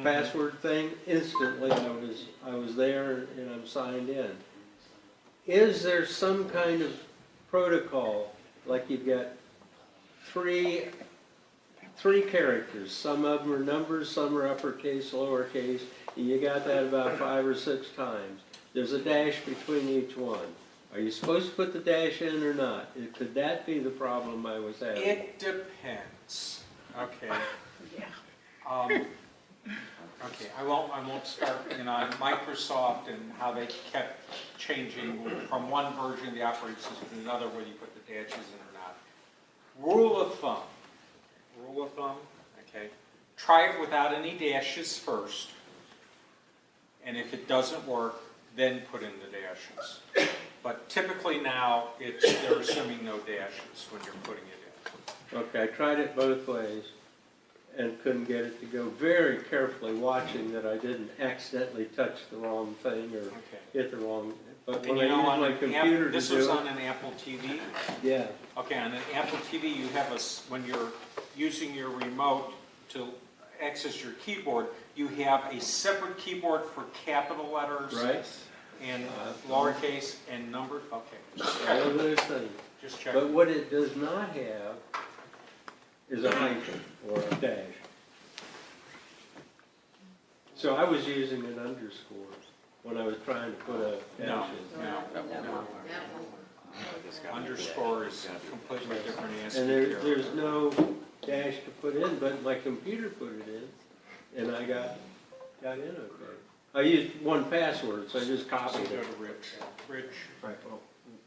password thing. Instantly I was there and I'm signed in. Is there some kind of protocol, like you've got three characters, some of them are numbers, some are uppercase, lowercase, and you got that about 5 or 6 times. There's a dash between each one. Are you supposed to put the dash in or not? Could that be the problem I was having? It depends. Okay. Okay, I won't start, on Microsoft and how they kept changing from one version of the operating system to another, whether you put the dashes in or not. Rule of thumb, okay, try it without any dashes first, and if it doesn't work, then put in the dashes. But typically now, they're assuming no dashes when you're putting it in. Okay, I tried it both ways and couldn't get it to go. Very carefully watching that I didn't accidentally touch the wrong thing or hit the wrong. But when I used my computer to this do was it, on an Apple TV. yeah. Okay, on an Apple TV, you have when you're using your remote to access your keyboard, you have a separate keyboard for capital letters. Right. And lowercase and numbered. Okay. Just All check. of those things. Just check. But what it does not have is a hyphen or a dash. So I was using an underscore when I was trying to put a dash in. No. Underscore is completely different And there's no dash to put in, but my computer put it in, and I got in okay. I used one password, so I just copied Go it. to Rich. Right, well,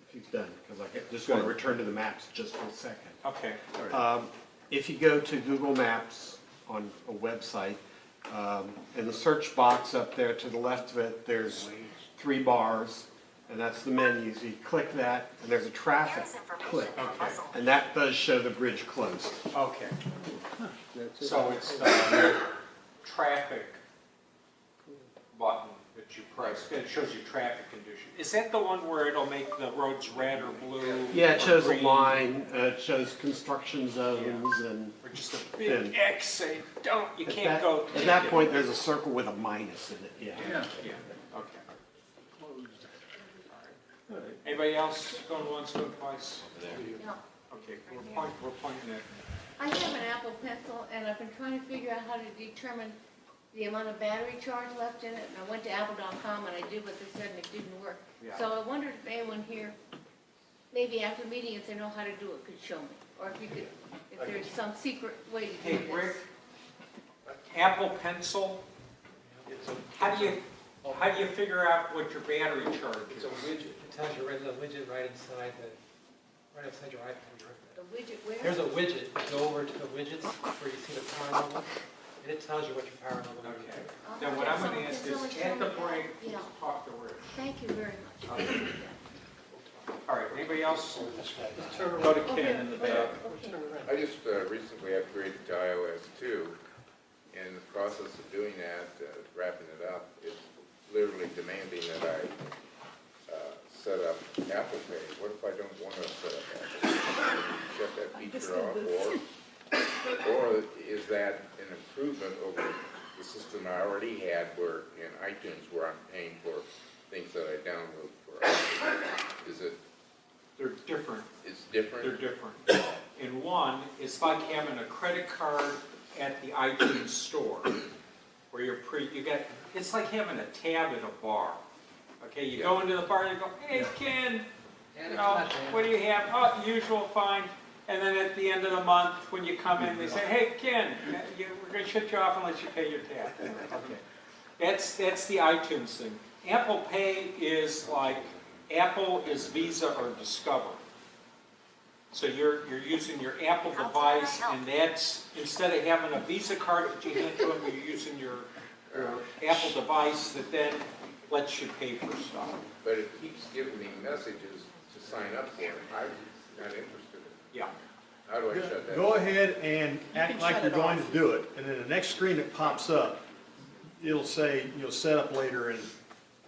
if he's done, because I just want to return to the maps just for a second. Okay. If you go to Google Maps on a website, in the search box up there to the left of it, there's 3 bars, and that's the menus. You click that, and there's a traffic click, and that does show the bridge closed. Okay. That's it. So it's the traffic button that you press. It shows you traffic condition. Is that the one where it'll make the roads red or blue? Yeah, it or shows a green? line, it shows construction zones, and Or just a big X saying, you at can't that, go. at that point, there's a circle with a minus in it, yeah. Yeah, okay. All right. Anybody else going once, going twice? No. Okay, we're pointing at. I have an Apple Pencil, and I've been trying to figure out how to determine the amount of battery charge left in it, and I went to apple.com and I did what they said and it didn't work. Yeah. So I wondered if anyone here, maybe after the meeting, if they know how to do it, could show me, or if you could, if there's some secret way to do Hey, this. Rick, Apple Pencil, how do you figure out what your battery charge It's is? a widget, it tells you right, there's a widget right inside your iPad. The widget where? There's a widget, go over to the widgets where you see the power level. And it tells you what your power level is. Okay. Then what I'm gonna ask is, at the break, Yeah. talk to Rich. Thank you very much. Okay. All right, anybody else? Turn Go around. to Ken in the back. Turn around. I just recently upgraded to iOS 2. In the process of doing that, wrapping it up, it's literally demanding that I set up Apple Pay. What if I don't want to set up Apple Pay? Shut that feature off, or is that an improvement over the system I already had where in iTunes where I'm paying for things that I download for iTunes? Is it, They're different. it's different? They're different. In one, it's like having a credit card at the iTunes store, where it's like having a tab at a bar. Okay, you go into the bar and you go, hey, Ken, what do you have? Oh, usual, fine. And then at the end of the month, when you come in, they say, hey, Ken, we're going to shut you off unless you pay your tab. Okay, that's the iTunes thing. Apple Pay is like, Apple is Visa or Discover. So you're using your Apple device, and that's, instead of having a Visa card that you hand to them, you're using your Apple device that then lets you pay for stuff. But it keeps giving me messages to sign up for it. I'm not interested in it. Yeah. How do I shut that? Go ahead and act like you're going to do it, and then the next screen that pops up, it'll say, set up later in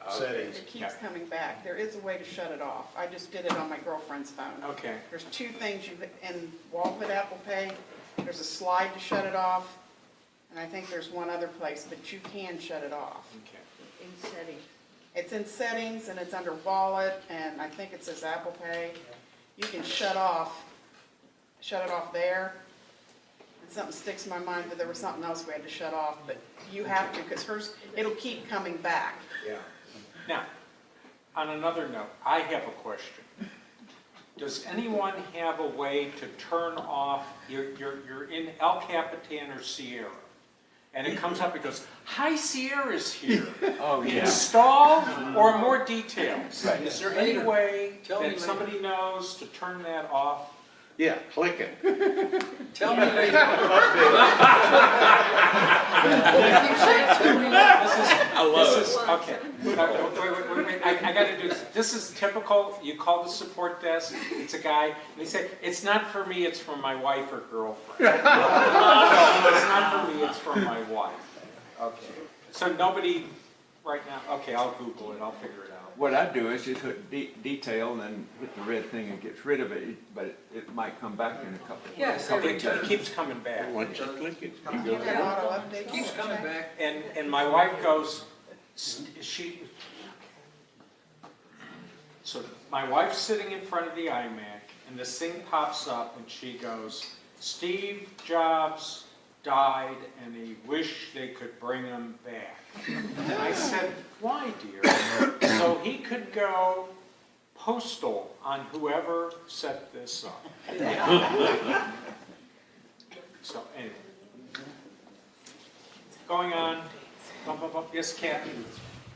settings. It keeps coming back. There is a way to shut it off. I just did it on my girlfriend's phone. Okay. There's two things in Walmart Apple Pay. There's a slide to shut it off, and I think there's one other place, but you can shut it off. Okay. In settings. It's in settings, and it's under wallet, and I think it says Apple Pay. You can shut it off there. And something sticks in my mind, but there was something else we had to shut off, but you have to, because it'll keep coming back. Yeah. Now, on another note, I have a question. Does anyone have a way to turn off, you're in El Capitan or Sierra, and it comes up, it goes, hi, Sierra's here. Oh, yeah. Install or more details? Right. Is there any way Tell me that later. somebody knows to turn that off? Yeah, click it. Tell me later. Okay. Wait, I gotta do this. This is typical, you call the support desk, it's a guy, and they say, it's not for me, it's for my wife or girlfriend. No, it's not for me, it's for my wife. Okay. So nobody, right now, okay, I'll Google it, I'll figure it out. What I do is just hit detail and then hit the red thing and gets rid of it, but it might come back in a couple. Yes, every time. It keeps coming back. Once you click it, Do you have auto updates? Keeps coming back. And my wife goes, so my wife's sitting in front of the iMac, and this thing pops up, and she goes, Steve Jobs died, and he wished they could bring him back. And I said, why, dear? So he could go postal on whoever set this up. So anyway. Going on. Yes, Kathy?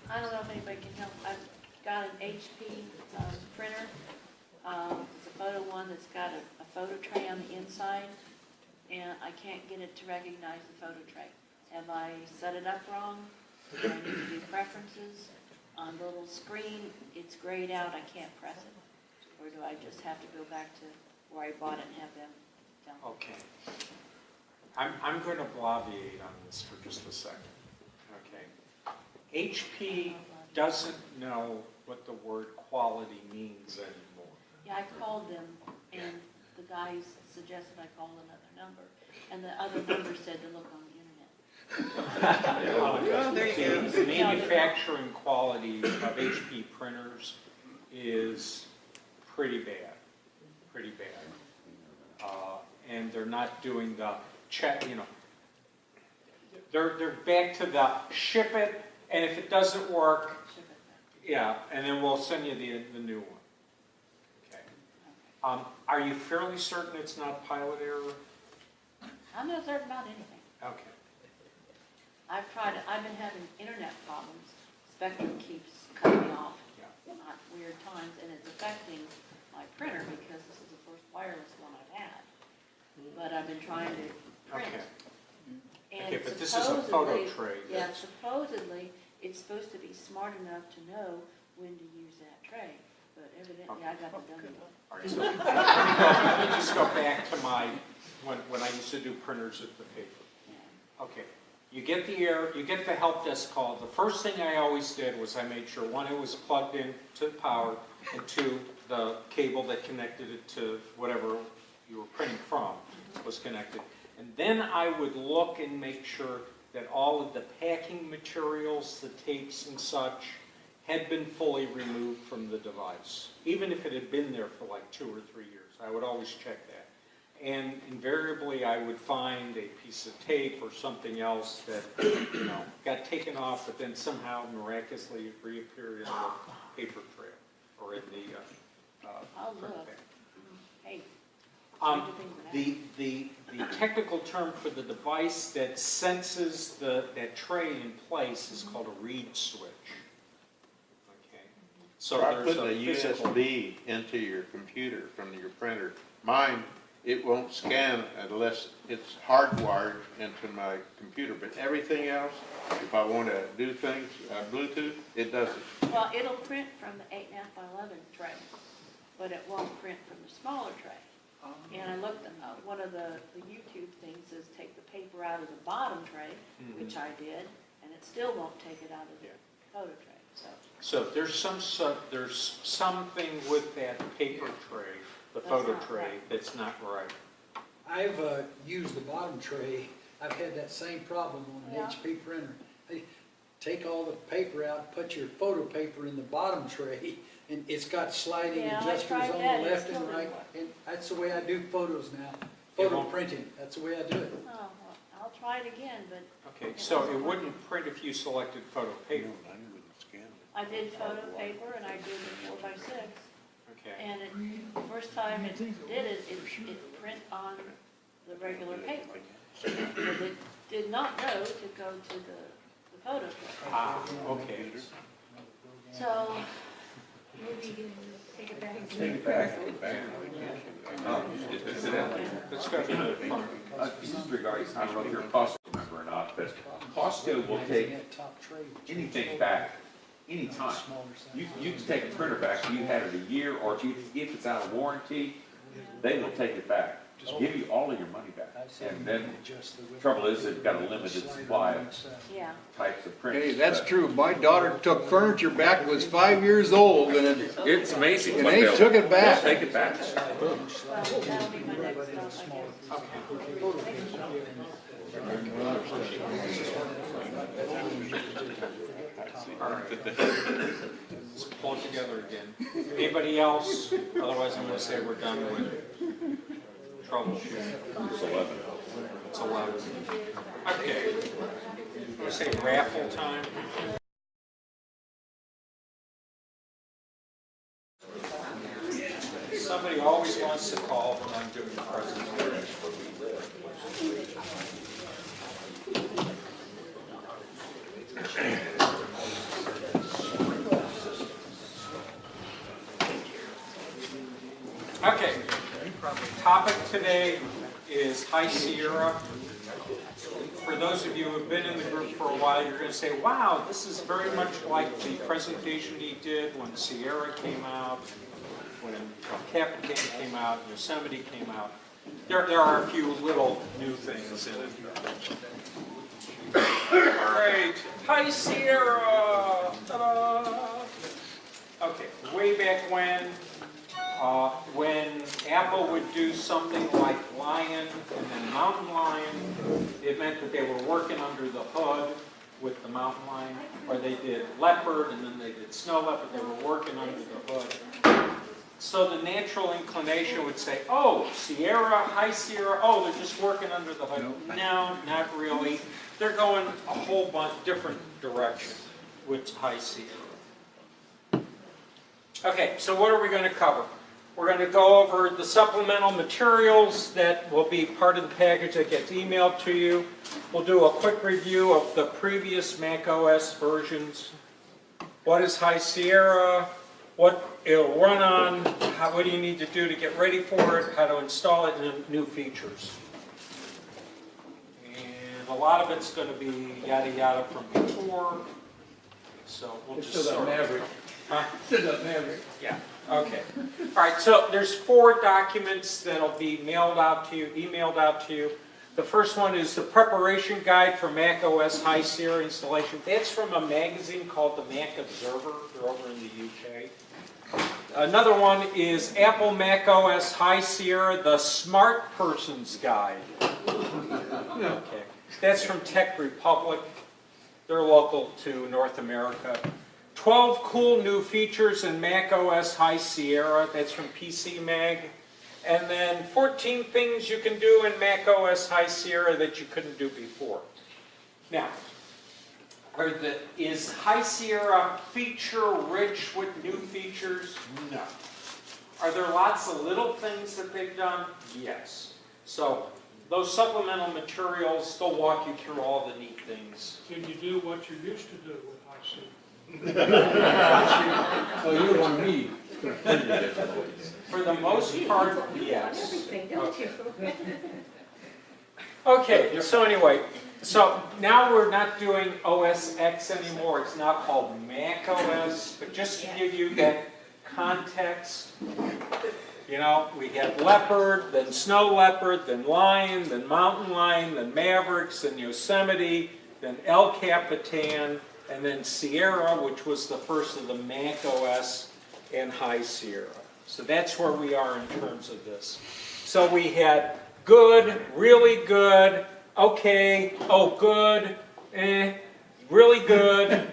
I don't know if anybody can help. I've got an HP printer. It's a photo one that's got a photo tray on the inside, and I can't get it to recognize the photo tray. Have I set it up wrong? Do I need to do preferences? On the little screen, it's grayed out, I can't press it. Or do I just have to go back to where I bought it and have them tell me? Okay. I'm going to bloviate on this for just a second. Okay. HP doesn't know what the word quality means anymore. Yeah, I called them, and the guys suggested I call another number. And the other number said to look on the internet. Well, there you go. The manufacturing quality of HP printers is pretty bad, and they're not doing the check, they're back to the ship it, and if it doesn't work, yeah, and then we'll send you the new one. Okay. Are you fairly certain it's not pilot error? I'm not certain about anything. Okay. I've been having internet problems. Spectrum keeps cutting me off at weird times, and it's affecting my printer because this is the first wireless one I've had. But I've been trying to print. Okay. And Okay, but this is a photo supposedly- tray. Yeah, That's- supposedly, it's supposed to be smart enough to know when to use that tray, but evidently I got the dummy one. All right, so let me just go back to when I used to do printers at the paper. Okay, you get the help desk call. The first thing I always did was I made sure, one, it was plugged in to the power, and two, the cable that connected it to whatever you were printing from was connected. And then I would look and make sure that all of the packing materials, the tapes and such, had been fully removed from the device. Even if it had been there for like 2 or 3 years, I would always check that. And invariably, I would find a piece of tape or something else that, got taken off, but then somehow miraculously it reappeared in the paper trail or in the I'll print look. bag. Hey, The technical term for the device that senses that tray in place is called a read switch. Okay, so Try there's putting a a physical. USB into your computer from your printer. Mine, it won't scan unless it's hardwired into my computer, but everything else, if I want to do things, Bluetooth, it doesn't. well, it'll print from the 8.5 by 11 tray, but it won't print from the smaller tray. And I looked at one of the YouTube things says take the paper out of the bottom tray, which I did, and it still won't take it out of the photo tray, So there's something with that paper tray, the That's photo not tray, right. that's not right. I've used the bottom tray. I've had that same problem on an Yeah. HP printer. They take all the paper out, put your photo paper in the bottom tray, and it's got sliding Yeah, I adjusters tried on that, the it left still and didn't right. work. And that's the way I do photos now. It Photo won't- printing, that's the way I do it. Oh, well, I'll try it again, but Okay, so it wouldn't print if you selected photo paper. I did photo paper and I did the 4x6. Okay, And the first time it did it, it print on the regular paper. But it did not know to go to the photo tray. okay. So, maybe you can take it back. Take it back. Sit down. Let's go to the front. Just regarding, I don't know if you're a Costco member or not, but Costco will take anything back, anytime. You can take a printer back, you had it a year, or if it's out of warranty, they will take it back. Give you all of your money back. And then, trouble is, they've got a limited supply of Yeah. types of printers. Hey, that's true. My daughter took furniture back, was 5 years old, and It's amazing. And what they they'll- took it back. they'll take it back. Well, that'll be my next stop, I guess. All right. Let's pull it together again. Anybody else? Otherwise, I'm gonna say we're done with troubleshooting. It's 11. It's 11. Okay. I'm gonna say raffle time. Somebody always wants to call when I'm doing the presentation. Okay, topic today is High Sierra. For those of you who have been in the group for a while, you're going to say, wow, this is very much like the presentation he did when Sierra came out, when Capitan came out, Yosemite came out. There are a few little new things in it. All right, High Sierra! Ta-da! Okay, way back when Apple would do something like Lion and then Mountain Lion, it meant that they were working under the hood with the Mountain Lion, or they did Leopard and then they did Snow Leopard, they were working under the hood. So the natural inclination would say, oh, Sierra, High Sierra, oh, they're just working under the hood. No, not really. They're going a whole bunch different direction with High Sierra. Okay, so what are we going to cover? We're going to go over the supplemental materials that will be part of the package that gets emailed to you. We'll do a quick review of the previous macOS versions. What is High Sierra? What it'll run on? What do you need to do to get ready for it? How to install it, and new features. And a lot of it's gonna be yada yada from before, so we'll It's just still sort that of. Maverick. Huh? Still that Maverick. Yeah, okay. All right, so there's 4 documents that'll be mailed out to you, emailed out to you. The first one is the preparation guide for macOS High Sierra installation. That's from a magazine called the Mac Observer. They're over in the UK. Another one is Apple macOS High Sierra, the Smart Person's Guide. Okay. That's from Tech Republic. They're local to North America. 12 cool new features in macOS High Sierra. That's from PC Mag. And then 14 things you can do in macOS High Sierra that you couldn't do before. Now, is High Sierra feature-rich with new features? No. Are there lots of little things that they've done? Yes. So those supplemental materials, they'll walk you through all the neat things. Can you do what you used to do with High C? Oh, you're on me. For the most part, yes. Everything, don't you? Okay, so anyway, so now we're not doing OS X anymore. It's now called macOS. But just to give you that context, you know, we had leopard, then snow leopard, then lion, then mountain lion, then mavericks, then Yosemite, then El Capitan, and then Sierra, which was the first of the macOS and High Sierra. So that's where we are in terms of this. So we had good, really good, okay, oh good, really good,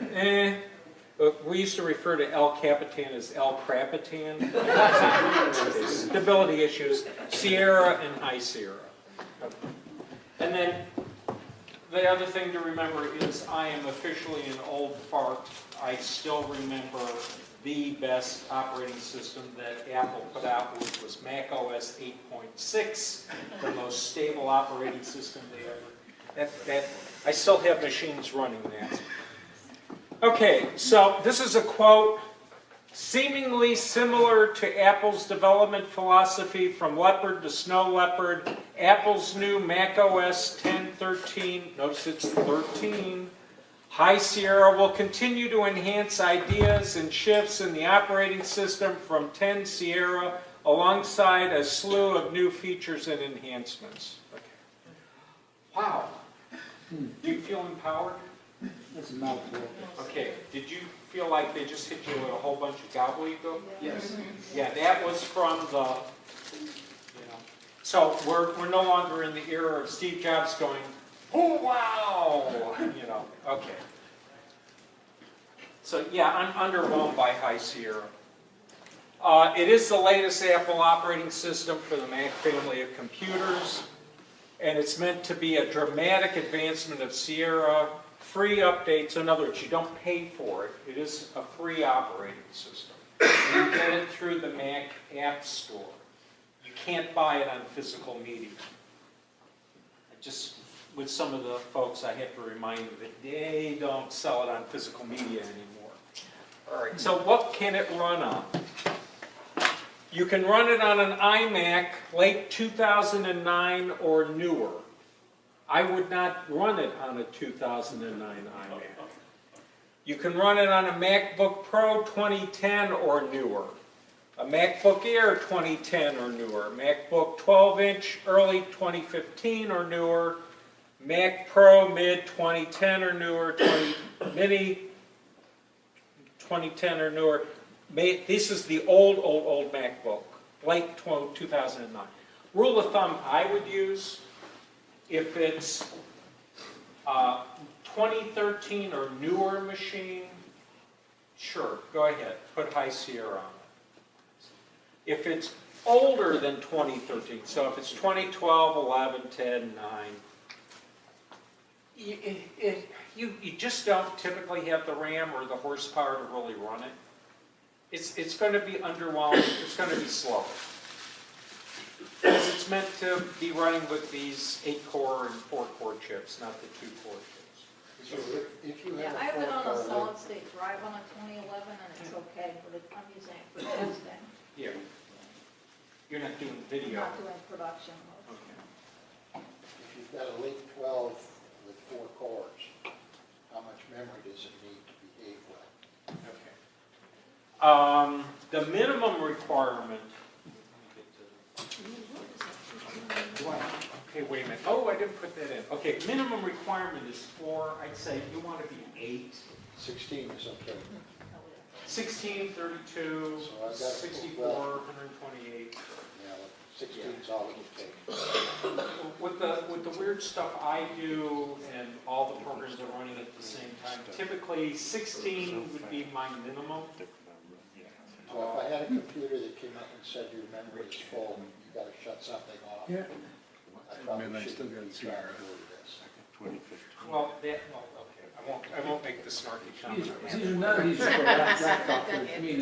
We used to refer to El Capitan as El Crapitan. Stability issues, Sierra and High Sierra. And then the other thing to remember is I am officially an old fart. I still remember the best operating system that Apple put out, which was macOS 8.6, the most stable operating system they ever. I still have machines running that. Okay, so this is a quote seemingly similar to Apple's development philosophy from leopard to snow leopard. Apple's new macOS 10.13, notice it's 13. High Sierra will continue to enhance ideas and shifts in the operating system from 10 Sierra alongside a slew of new features and enhancements. Okay. Wow. Do you feel empowered? That's a mouthful. Okay. Did you feel like they just hit you with a whole bunch of gobbledygook? Yes. Yeah, that was from the, So we're no longer in the era of Steve Jobs going, oh wow, okay. So yeah, I'm underwhelmed by High Sierra. It is the latest Apple operating system for the Mac family of computers, and it's meant to be a dramatic advancement of Sierra, free updates. In other words, you don't pay for it. It is a free operating system. You get it through the Mac App Store. You can't buy it on physical media. With some of the folks, I have to remind them that they don't sell it on physical media anymore. All right, so what can it run on? You can run it on an iMac late 2009 or newer. I would not run it on a 2009 iMac. You can run it on a MacBook Pro 2010 or newer, a MacBook Air 2010 or newer, MacBook 12-inch early 2015 or newer, Mac Pro mid 2010 or newer, Mini 2010 or newer. This is the old MacBook, late 2009. Rule of thumb I would use, if it's 2013 or newer machine, sure, go ahead, put High Sierra on it. If it's older than 2013, so if it's 2012, 11, 10, 9, you just don't typically have the RAM or the horsepower to really run it. It's going to be underwhelming, it's going to be slow. Because it's meant to be running with these 8-core and 4-core chips, not the 2-core chips. So if you Yeah, have I have it on a 4-core solid state drive on a 2011 and it's okay, but I'm using it for testing. Yeah. You're not doing I'm video. not doing production. Okay. if you've got a late 12 with The minimum requirement. Okay, wait a minute. Oh, I didn't put that in. Okay, minimum requirement is 4, I'd say you want to be 8. 16 is okay. 16, 32, So I've got 64, well, 128. Yeah, 16 is all it would take. With the weird stuff I do and all the programs are running at the same time, typically 16 would be my minimum. So if I had a computer that came up and said your memory is full, you gotta shut something off. Yeah. I probably shouldn't be trying to do this. Well, okay, I won't make the snarky comment. These are none of these are for laptops, I mean,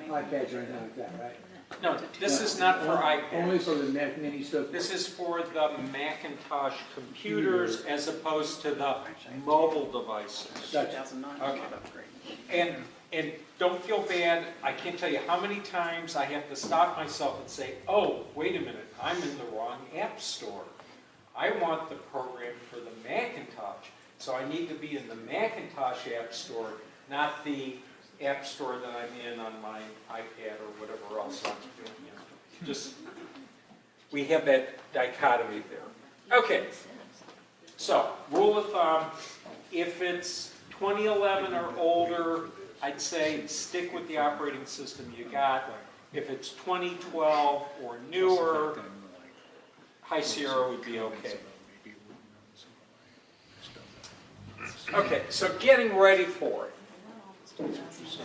iPads or anything like that, right? No, this is not for iPads. Only for the Mac Mini stuff. This is for the Macintosh computers as opposed to the mobile devices. Gotcha. Okay. And don't feel bad, I can't tell you how many times I have to stop myself and say, oh, wait a minute, I'm in the wrong app store. I want the program for the Macintosh, so I need to be in the Macintosh app store, not the app store that I'm in on my iPad or whatever else I'm doing. You know. Just, we have that dichotomy there. Okay, so rule of thumb, if it's 2011 or older, I'd say stick with the operating system you got. If it's 2012 or newer, High Sierra would be okay. Okay, so getting ready for it.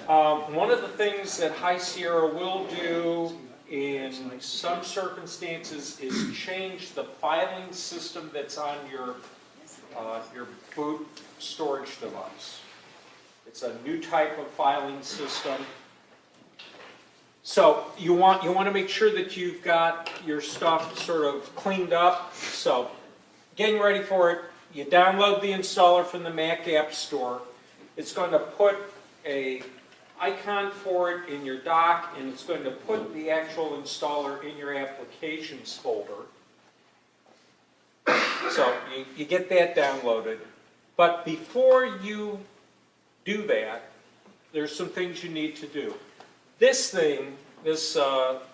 One of the things that High Sierra will do in some circumstances is change the filing system that's on your boot storage device. It's a new type of filing system. So you want to make sure that you've got your stuff sort of cleaned up. So getting ready for it, you download the installer from the Mac App Store. It's going to put an icon for it in your dock, and it's going to put the actual installer in your applications folder. So you get that downloaded. But before you do that, there's some things you need to do. This thing, this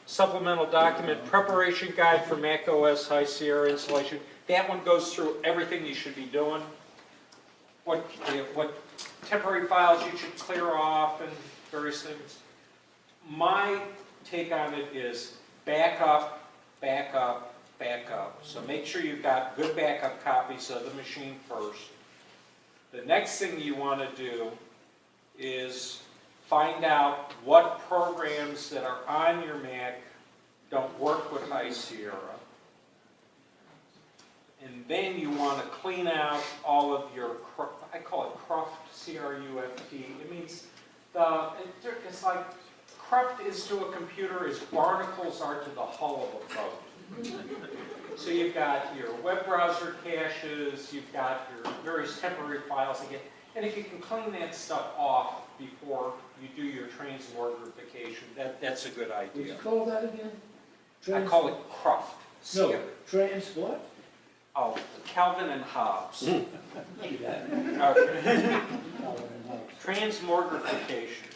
supplemental document preparation guide for macOS High Sierra installation, that one goes through everything you should be doing, what temporary files you should clear off and various things. My take on it is backup, backup, backup. So make sure you've got good backup copies of the machine first. The next thing you want to do is find out what programs that are on your Mac don't work with High Sierra. And then you want to clean out all of your, I call it cruft, C-R-U-F-T. It means, it's like, cruft is to a computer as barnacles are to the hull of a boat. So you've got your web browser caches, you've got your various temporary files again, and if you can clean that stuff off before you do your transmogrification, that's a good idea. Would you call that again? I call it cruft. No, trans what? Oh, Calvin and Hobbes. Okay. Transmogrification.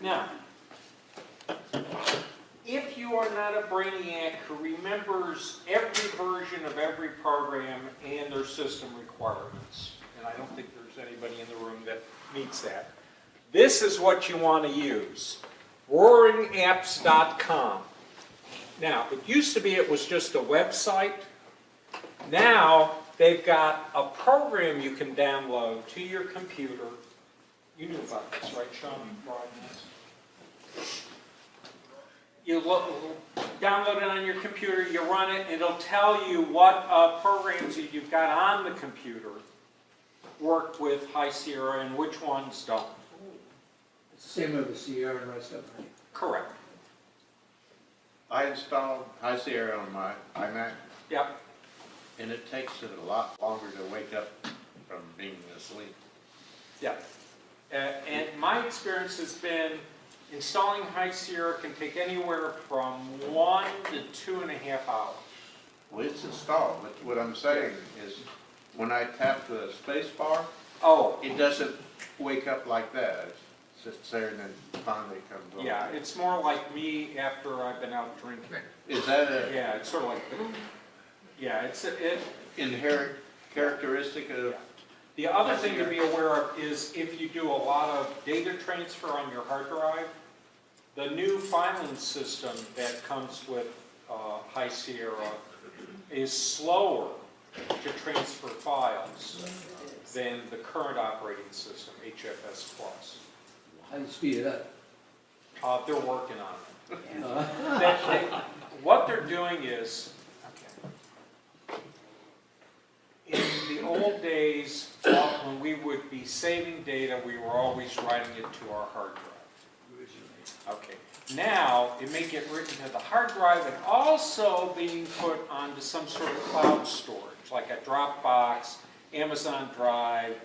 Now, if you are not a brainiac who remembers every version of every program and their system requirements, and I don't think there's anybody in the room that meets that, this is what you want to use. roaringapps.com. Now, it used to be it was just a website. Now, they've got a program you can download to your computer. You knew about this, right, Sean? You brought this. You download it on your computer, you run it, it'll tell you what programs that you've got on the computer work with High Sierra and which ones don't. It's the same with the Sierra and the rest of them. Correct. I installed High Sierra on my iMac. Yep. And it takes it a lot longer to wake up from being asleep. Yeah. And my experience has been installing High Sierra can take anywhere from 1 to 2.5 hours. Well, it's installed, but what I'm saying is when I tap the space bar, it doesn't wake up like that. sits there and then finally comes on. Yeah, it's more like me after I've been out drinking. Is that a Yeah, it's sort of like, yeah, it. inherent characteristic of? The other thing to be aware of is if you do a lot of data transfer on your hard drive, the new filing system that comes with High Sierra is slower to transfer files than the current operating system, HFS Plus. How do you speed it up? They're working on it. What they're doing is, in the old days, when we would be saving data, we were always writing it to our hard drive. Okay. Now, it may get written to the hard drive and also being put onto some sort of cloud storage, like a Dropbox, Amazon Drive,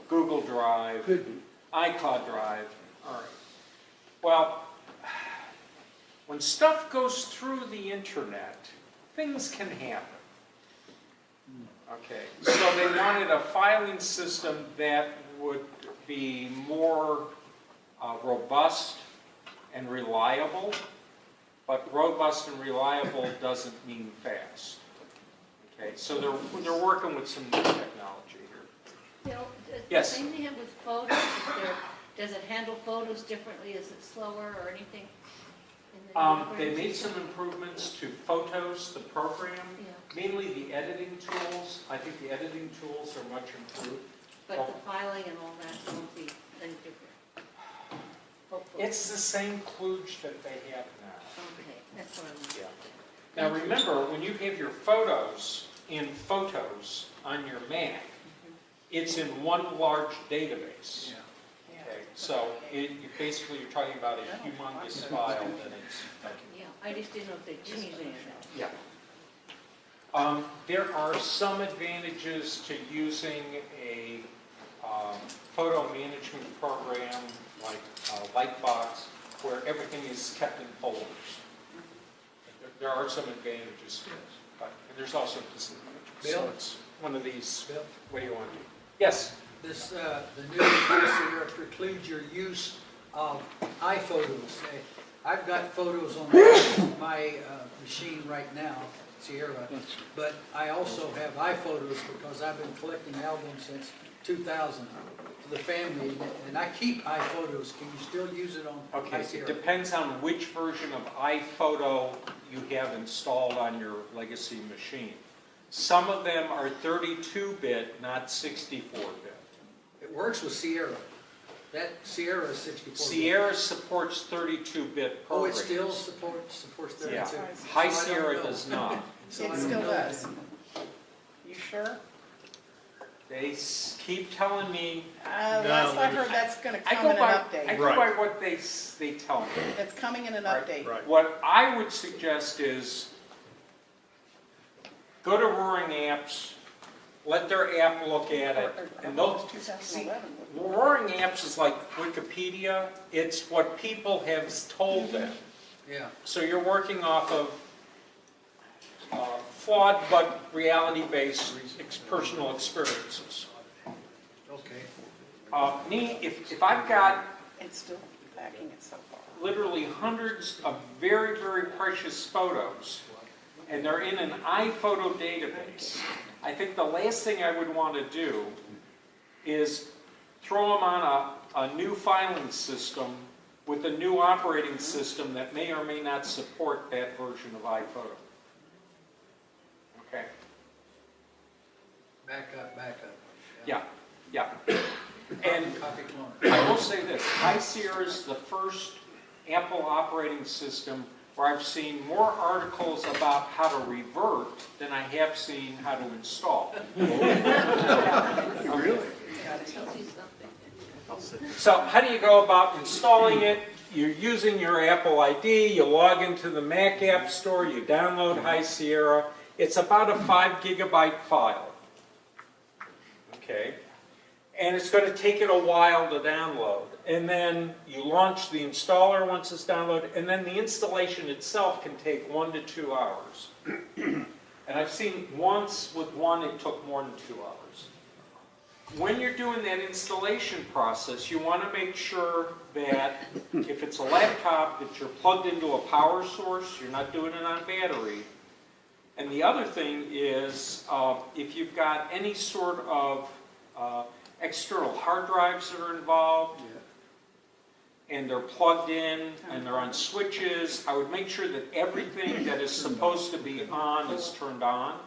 Google Drive, iCloud Drive. All right. Well, when stuff goes through the internet, things can happen. Okay, so they wanted a filing system that would be more robust and reliable, but robust and reliable doesn't mean fast. Okay, so they're working with some new technology here. Bill, does the Yes. same thing happen with photos? Does it handle photos differently? Is it slower or anything? in the new They operating made system? some improvements to Photos, the program, Yeah. mainly the editing tools. I think the editing tools are much improved. But the filing and all that won't be any different? Hopefully. It's the same kludge that they have now. Okay, that's what I'm. Yeah. Now remember, when you have your photos in Photos on your Mac, it's in one large database. Okay, so basically you're talking about a humongous file that it's. Yeah, I just didn't know if they changed any of that. Yeah. There are some advantages to using a photo management program like Lightbox, where everything is kept in folders. There are some advantages to it, but there's also disadvantages. So Bill? it's one of these, Bill? what do you want to do? Yes? This, the new Sierra precludes your use of iPhotos. I've got photos on my machine right now, Sierra, but I also have iPhotos because I've been collecting albums since 2000 for the family, and I keep iPhotos. Can you still use it on Okay, iSierra? it depends on which version of iPhoto you have installed on your legacy machine. Some of them are 32-bit, not 64-bit. It works with Sierra. That Sierra is 64. Sierra supports 32-bit Oh, it programs. still supports 32. Yeah. So High I don't Sierra know. does not. So I It don't still know. does. You sure? They keep telling me. Last I heard, that's gonna I come go in an by, update. I go by what they tell me. It's coming in an Right, update. What I would suggest is go to Roaring Apps, let their app look at it, and they'll see. 2011. Roaring Apps is like Wikipedia. It's what people have told them. Yeah. So you're working off of flawed but reality-based personal experiences. Okay. Me, if I've got It's still packing it so far. literally hundreds of very, very precious photos, and they're in an iPhoto database, I think the last thing I would want to do is throw them on a new filing system with a new operating system that may or may not support that version of iPhoto. Okay? Back up. Yeah, yeah. And Copy clone. I will say this, High Sierra is the first Apple operating system where I've seen more articles about how to revert than I have seen how to install. Really? Tells you something. So how do you go about installing it? You're using your Apple ID, you log into the Mac App Store, you download High Sierra. It's about a 5 gigabyte file. Okay? And it's going to take it a while to download. And then you launch the installer once it's downloaded, and then the installation itself can take 1 to 2 hours. And I've seen once with one it took more than 2 hours. when you're doing that installation process, you want to make sure that if it's a laptop, that you're plugged into a power source, you're not doing it on battery. And the other thing is, if you've got any sort of external hard drives that are involved, and they're plugged in, and they're on switches, I would make sure that everything that is supposed to be on is turned on.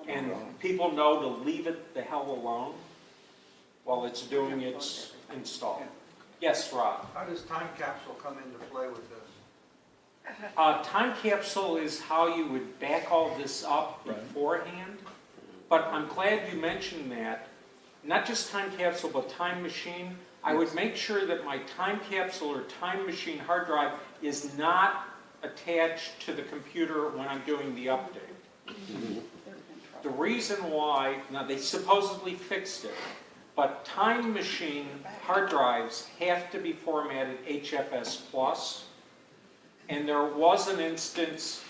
And people know to leave it the hell alone while it's doing its install. Yes, Rob? How does time capsule come into play with this? Time capsule is how you would back all this up beforehand. But I'm glad you mentioned that. Not just time capsule, but time machine. I would make sure that my time capsule or time machine hard drive is not attached to the computer when I'm doing the update. The reason why, now they supposedly fixed it, but time machine hard drives have to be formatted HFS+. And there was an instance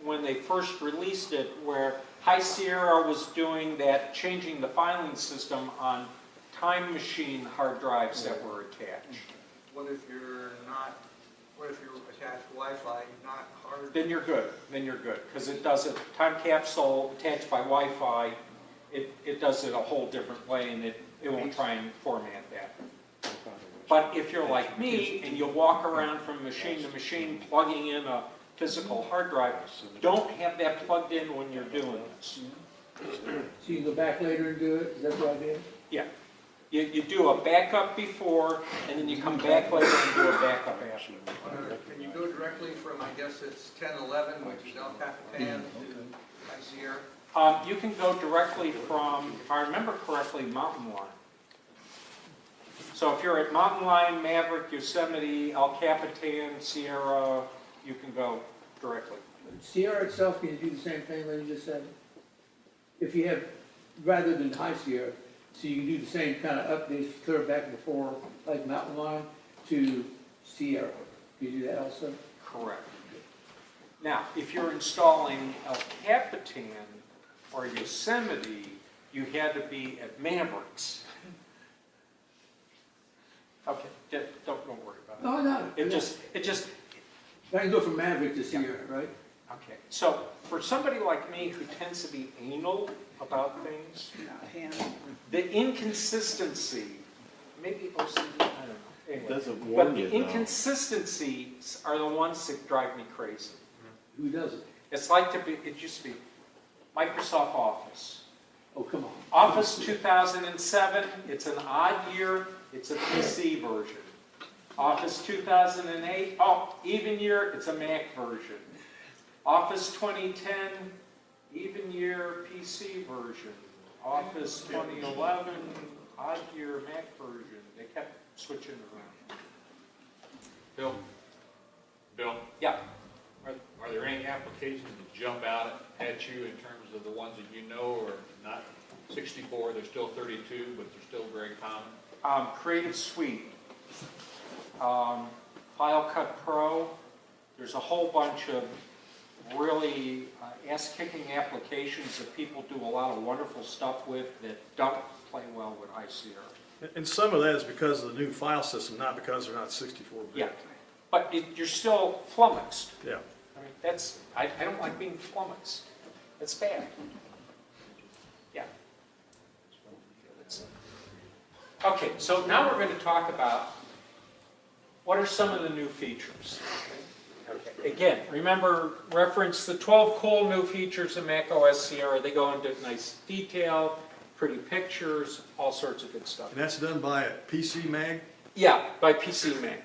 when they first released it where High Sierra was doing that, changing the filing system on time machine hard drives that were attached. What if you're attached to Wi-Fi, not hard? Then you're good, because it does it, time capsule attached by Wi-Fi, it does it a whole different way, and it won't try and format that. But if you're like me, and you walk around from machine to machine plugging in a physical hard drive, don't have that plugged in when you're doing this. So you can go back later and do it, is that the idea? Yeah. You do a backup before, and then you come back later and do a backup after. Can you go directly from, I guess it's 1011, which is El Capitan, to High Sierra? You can go directly from, if I remember correctly, Mountain Lion. So if you're at Mountain Lion, Maverick, Yosemite, El Capitan, Sierra, you can go directly. Sierra itself, can you do the same thing that you just said? If you have, rather than High Sierra, so you can do the same kind of updates, clear back before, like Mountain Lion to Sierra. Can you do that also? Correct. Now, if you're installing El Capitan or Yosemite, you had to be at Mavericks. Okay, don't worry about it. No, no. It just. I can go from Maverick to Sierra, right? Okay. So for somebody like me who tends to be anal about things, the inconsistency, maybe OCD, I don't know. Anyway, doesn't warn but you, the though. inconsistencies are the ones that drive me crazy. Who doesn't? It's like it used to be Microsoft Office. Oh, come on. Office 2007, it's an odd year, it's a PC version. Office 2008, even year, it's a Mac version. Office 2010, even year, PC version. Office 2011, odd year, Mac version. They kept switching around. Bill? Yeah. Are there any applications that jump out at you in terms of the ones that you know are not 64, they're still 32, but they're still very common? Creative Suite, Final Cut Pro. There's a whole bunch of really ass-kicking applications that people do a lot of wonderful stuff with that don't play well with High Sierra. And some of that is because of the new file system, not because they're not 64-bit. Yeah, but you're still flummoxed. Yeah. I mean, I don't like being flummoxed. That's bad. Yeah. Okay, so now we're going to talk about what are some of the new features. Okay. Again, remember, reference the 12 cool new features in macOS Sierra. They go into nice detail, pretty pictures, all sorts of good stuff. And that's done by a PC Mag? Yeah, by PC Mag.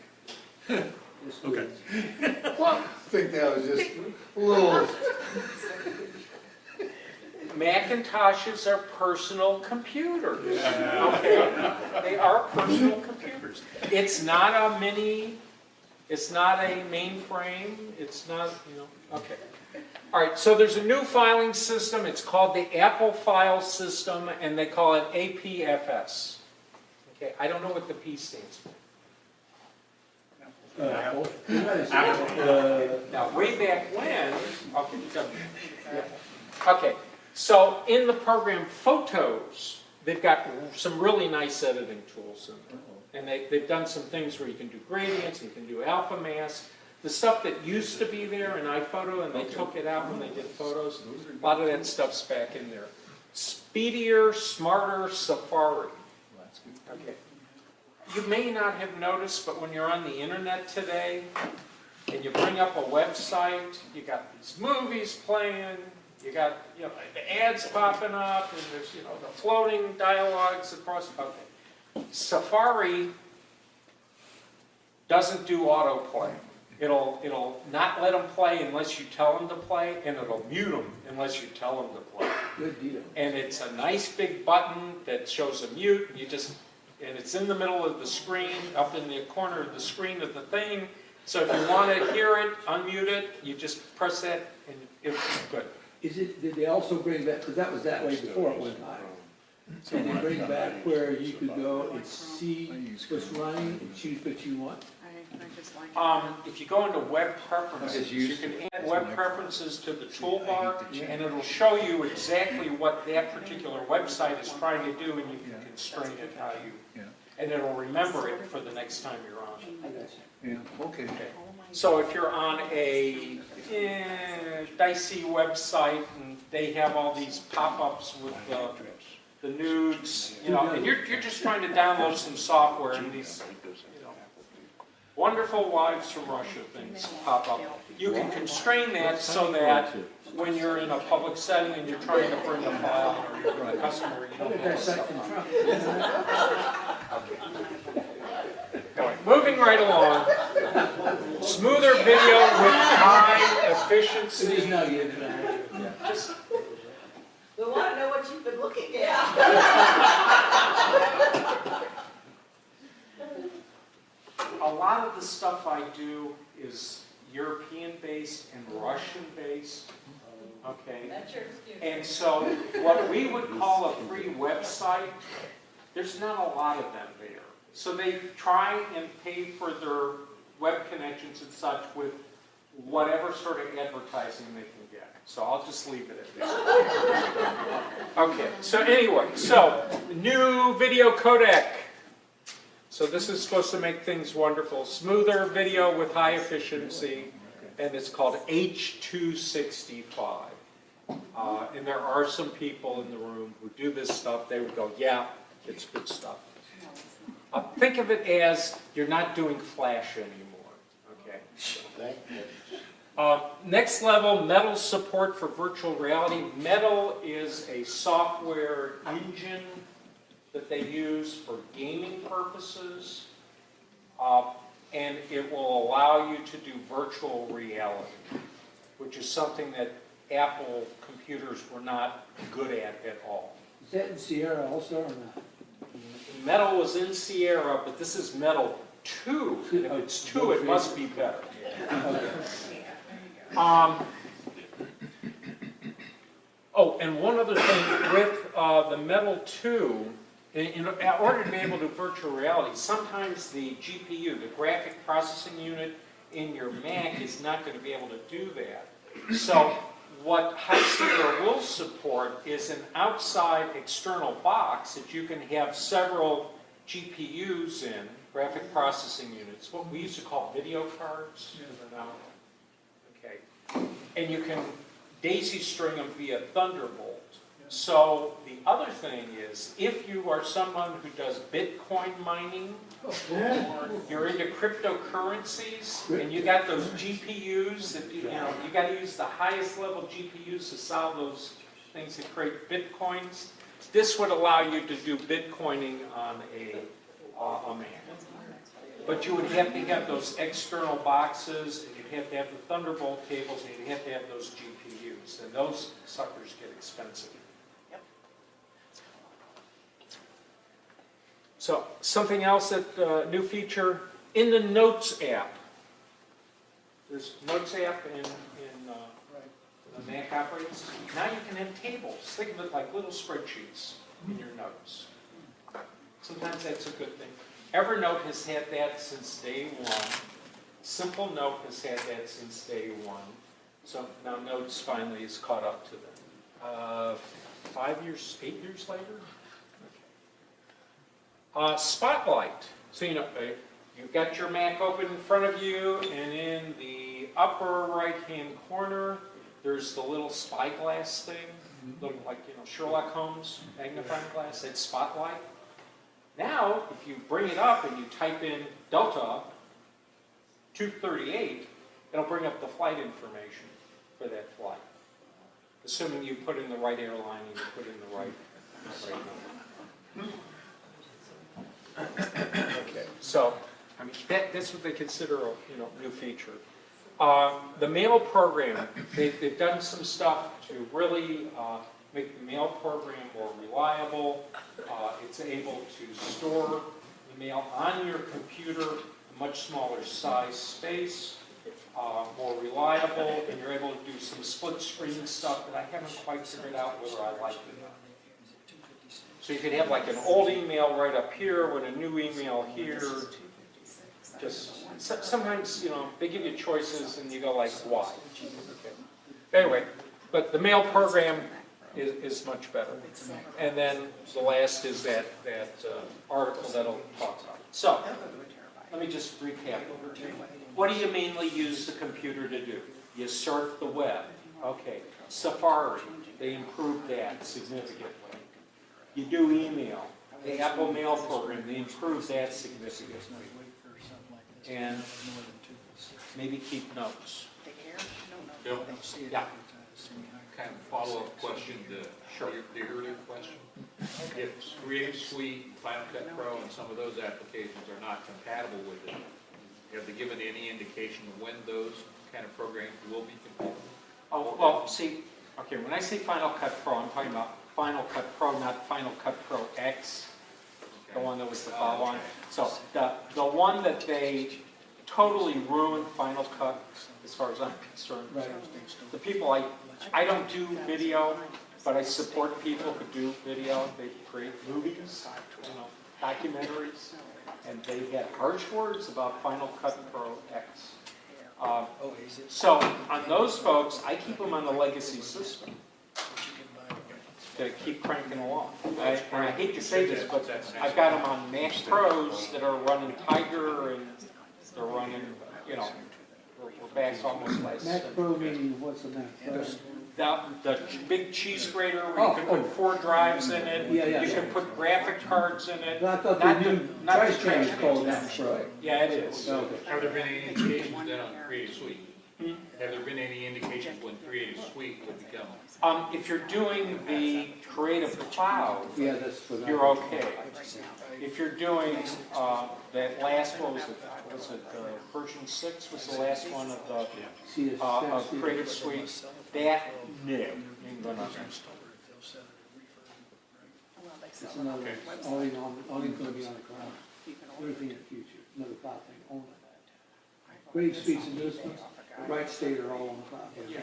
Okay. Well, I think that was just a little... Macintoshes are personal computers. Okay? They are personal computers. It's not a mini, it's not a mainframe, it's not, okay. All right, so there's a new filing system. It's called the Apple File System, and they call it APFS. Okay, I don't know what the P stands for. Apple. Now, way back when, okay, so in the program Photos, they've got some really nice editing tools in there. And they've done some things where you can do gradients, you can do alpha mask. The stuff that used to be there in iPhoto, and they took it out when they did photos, a lot of that stuff's back in there. Speedier, smarter Safari. Okay. You may not have noticed, but when you're on the internet today, and you bring up a website, you got these movies playing, you got the ads popping up, and there's the floating dialogues across. Okay. Safari doesn't do autoplay. It'll not let them play unless you tell them to play, and it'll mute them unless you tell them to play. Good deal. And it's a nice big button that shows a mute. And it's in the middle of the screen, up in the corner of the screen of the thing. So if you want to hear it, unmute it, you just press that, and it's good. Did they also bring back, because that was that way before at one time. Did they bring back where you could go and see what's running and choose what you want? I just like it. If you go into web preferences, you can add web preferences to the toolbar, and it'll show you exactly what that particular website is trying to do, and you can constrain it how you, and it'll remember it for the next time you're on it. Yeah, okay. So if you're on a dicey website and they have all these pop-ups with the nudes, and you're just trying to download some software, and these wonderful wives from Russia things pop up. You can constrain that so that when you're in a public setting and you're trying to bring a file or you're a customer, you don't have to suffer. Anyway, moving right along. Smoother video with high efficiency. It is now, yeah. Just We want to know what you've been looking at. a lot of the stuff I do is European-based and Russian-based, okay? That's your excuse. And so what we would call a free website, there's not a lot of them there. So they try and pay for their web connections and such with whatever sort of advertising they can get. So I'll just leave it at that. Okay, so anyway, new video codec. So this is supposed to make things wonderful. Smoother video with high efficiency, and it's called H.265. And there are some people in the room who do this stuff. They would go, yeah, it's good stuff. Think of it as you're not doing Flash anymore, okay? Thank you. Next level, Metal support for virtual reality. Metal is a software engine that they use for gaming purposes, and it will allow you to do virtual reality, which is something that Apple computers were not good at all. Is that in Sierra also or not? Metal was in Sierra, but this is Metal 2, and if it's 2, it must be better. And one other thing with the Metal 2, in order to be able to do virtual reality, sometimes the GPU, the graphic processing unit in your Mac, is not going to be able to do that. So what High Sierra will support is an outside external box that you can have several GPUs in, graphic processing units, what we used to call video cards. Okay. And you can daisy string them via Thunderbolt. So the other thing is, if you are someone who does Bitcoin mining, or you're into cryptocurrencies, and you got those GPUs that you got to use the highest level GPUs to solve those things that create Bitcoins. This would allow you to do Bitcoining on a Mac. But you would have to have those external boxes, and you'd have to have the Thunderbolt cables, and you'd have to have those GPUs, and those suckers get expensive. So something else that new feature in the Notes app. There's Notes app in the Mac operating system. Now you can have tables. Think of it like little spreadsheets in your notes. Sometimes that's a good thing. Evernote has had that since day one. Simple Note has had that since day one. So now Notes finally is caught up to them. 8 years later? Spotlight. So, you've got your Mac open in front of you, and in the upper right-hand corner, there's the little spyglass thing, little like, Sherlock Holmes magnifying glass, that's Spotlight. Now, if you bring it up and you type in Delta 238, it'll bring up the flight information for that flight. Assuming you put in the right airline and you put in the right number. Okay, so, that's what they consider a, new feature. The mail program, they've done some stuff to really make the mail program more reliable. It's able to store the mail on your computer, a much smaller size space, more reliable, and you're able to do some split screen stuff that I haven't quite figured out whether I like it or not. So you could have like an old email right up here with a new email here. Just sometimes, they give you choices and you go like, why? Okay. Anyway, but the mail program is much better. And then the last is that article that'll talk about it. So, let me just recap. What do you mainly use the computer to do? You surf the web. Okay. Safari, they improved that significantly. You do email. The Apple Mail program, they improved that significantly. And maybe keep notes. Bill? Yeah. Kind of follow-up question to the earlier question. If Creative Suite, Final Cut Pro, and some of those applications are not compatible with it, have they given any indication of when those kind of programs will be compatible? Oh, well, see, okay, when I say Final Cut Pro, I'm talking about Final Cut Pro, not Final Cut Pro X, the one that was the follow-on. So the one that they totally ruined Final Cut, as far as I'm concerned. The people, I don't do video, but I support people who do video. They create movies, documentaries, and they had harsh words about Final Cut Pro X. So on those folks, I keep them on the legacy system to keep cranking along. And I hate to say this, but I've got them on Mac Pros that are running Tiger, and they're running, we're back almost last. Mac Pro meaning, what's the Mac Pro? The big cheese grater where you can put 4 drives in it. Yeah. You can put graphic cards in it. I thought the new trash can was called Mac Pro. Yeah, it is. Have there been any indications then on Creative Suite? Have there been any indications when Creative Suite will become? If you're doing the Creative Cloud, Yeah, that's what you're okay. If you're doing that last, what was it, version 6 was the last one of the of Creative Suite. That, no, ain't gonna. It's another, only gonna be on the cloud. Everything in the future, another cloud thing, only that. Creative Suite's in this one, Right State are all on the cloud. Yeah.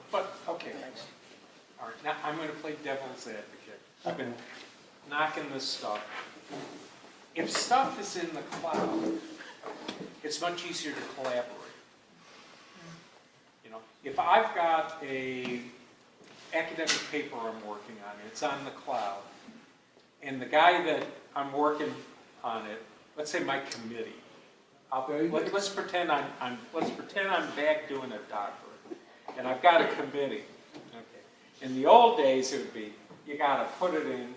But, okay. All right, now I'm going to play devil's advocate. I've been knocking this stuff. If stuff is in the cloud, it's much easier to collaborate. If I've got a academic paper I'm working on, it's on the cloud, and the guy that I'm working on it, let's say my committee, let's pretend I'm back doing a doctorate, and I've got a committee. Okay. In the old days, it would be you got to put it in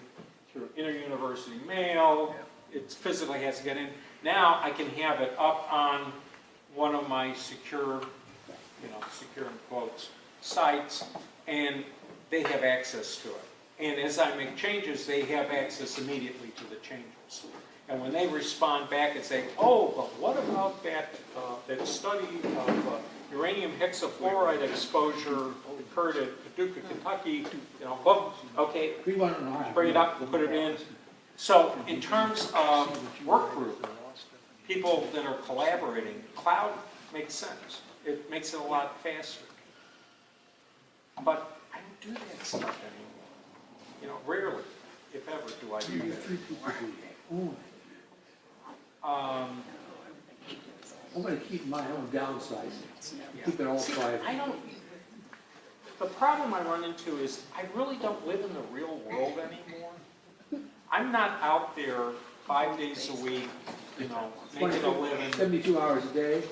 through inter-university mail. It physically has to get in. Now I can have it up on one of my secure in quotes, sites, and they have access to it. And as I make changes, they have access immediately to the changes. And when they respond back and say, oh, but what about that study of uranium hexafluoride exposure occurred at Paducah, Kentucky, okay, bring it up, put it in. So in terms of work group, people that are collaborating, cloud makes sense. It makes it a lot faster. But I don't do that stuff anymore. Rarely, if ever, do I do that. I'm gonna keep my own downsizing, keep it all private. the problem I run into is I really don't live in the real world anymore. I'm not out there 5 days a week, you know, making a living. 72 hours a day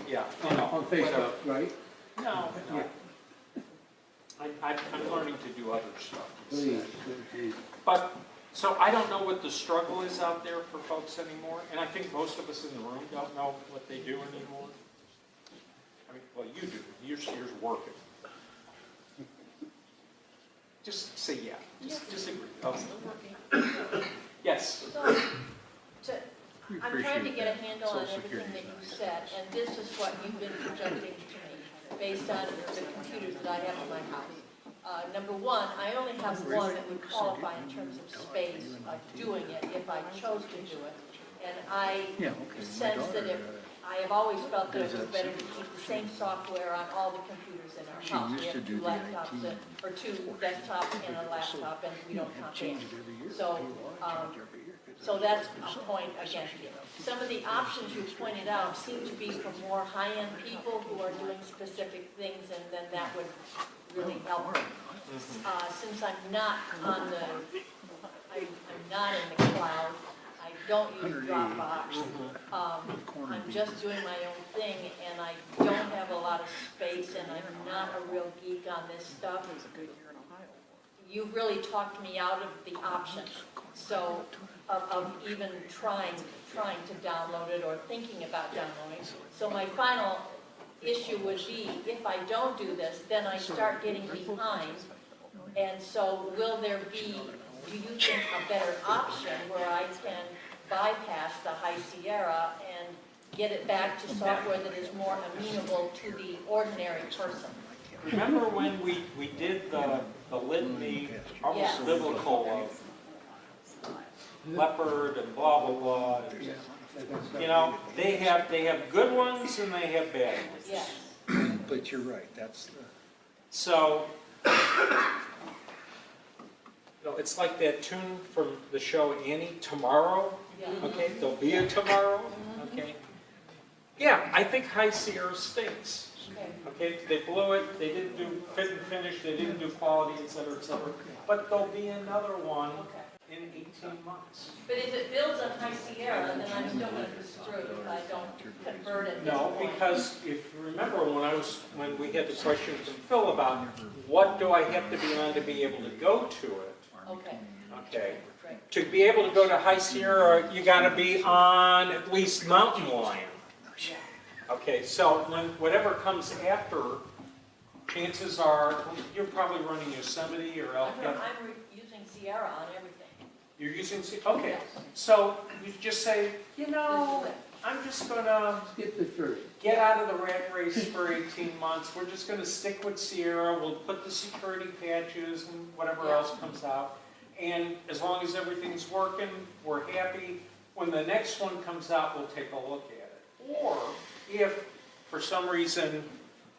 Yeah, you know, on Facebook, whatever. right? No, no. I'm learning to do other stuff. Please. But, so I don't know what the struggle is out there for folks anymore, and I think most of us in the room don't know what they do anymore. I mean, well, you do, yours working. Just say yeah, just disagree. Okay. Yes? So, I'm trying to get a handle on everything that you said, and this is what you've been projecting to me, based on the computers that I have in my house. Number one, I only have one that would qualify in terms of space of doing it if I chose to do it. And I sense that I have always felt that it was better to keep the same software on all the computers in our house. We have 2 laptops, or 2 desktops and a laptop, and we don't count in. So that's a point against it. Some of the options you pointed out seem to be for more high-end people who are doing specific things, and then that would really help them. Since I'm not on I'm not in the cloud, I don't use Dropbox. I'm just doing my own thing, and I don't have a lot of space, and I'm not a real geek on this stuff. You really talked me out of the option, so of even trying to download it or thinking about downloading. So my final issue would be, if I don't do this, then I start getting behind. And so will there be, do you think, a better option where I can bypass the High Sierra and get it back to software that is more amenable to the ordinary person? Remember when we did the litany, almost biblical of leopard and blah, blah, blah. You know, they have good ones and they have bad ones. Yes. But you're right, that's the. So, you know, it's like that tune from the show Annie, Tomorrow. Okay, there'll be a tomorrow. Okay. Yeah, I think High Sierra stinks. Okay, they blew it, they didn't do fit and finish, they didn't do quality, et cetera, but there'll be another one in 18 months. But if it builds on High Sierra, then I'm still going to be screwed if I don't convert it. No, because if you remember when we had the question from Phil about what do I have to be on to be able to go to it? Okay. Okay. To be able to go to High Sierra, you got to be on at least Mountain Lion. Okay, so when whatever comes after, chances are you're probably running Yosemite or Elk. I'm using Sierra on everything. You're using okay. So you just say, you know, I'm just gonna get out of the rat race for 18 months. We're just gonna stick with Sierra. We'll put the security patches and whatever else comes out. And as long as everything's working, we're happy. When the next one comes out, we'll take a look at it. Or if for some reason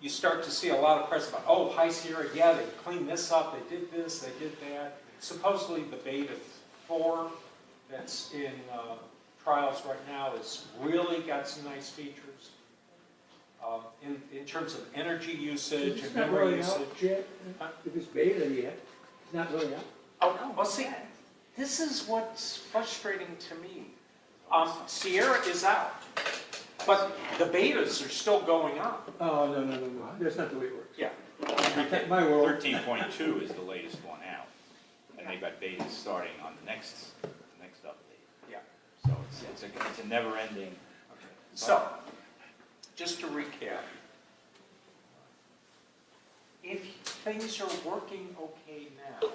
you start to see a lot of press about, oh, High Sierra, yeah, they cleaned this up, they did this, they did that. Supposedly the Beta 4 that's in trials right now has really got some nice features. In terms of energy usage and memory usage. If it's beta yet, it's not really out. Oh, well, see, this is what's frustrating to me. Sierra is out, but the betas are still going on. Oh, no. That's not the way it works. Yeah. My world. 13.2 is the latest one out, and they've got betas starting on the next update. Yeah. So it's a never-ending. So, just to recap, if things are working okay now,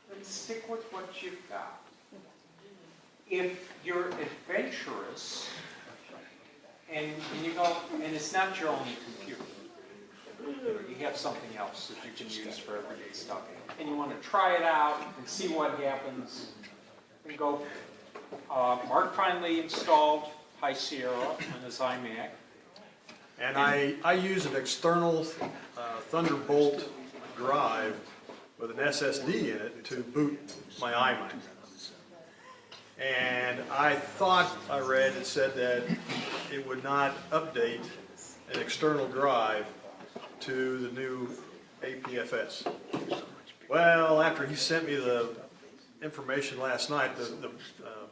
then stick with what you've got. If you're adventurous, and you go, and it's not your only computer, you have something else that you can use for everyday stuff, and you want to try it out and see what happens, then go. Mark finally installed High Sierra on his iMac. And I use an external Thunderbolt drive with an SSD in it to boot my iMac. And I thought I read it said that it would not update an external drive to the new APFS. Well, after he sent me the information last night, the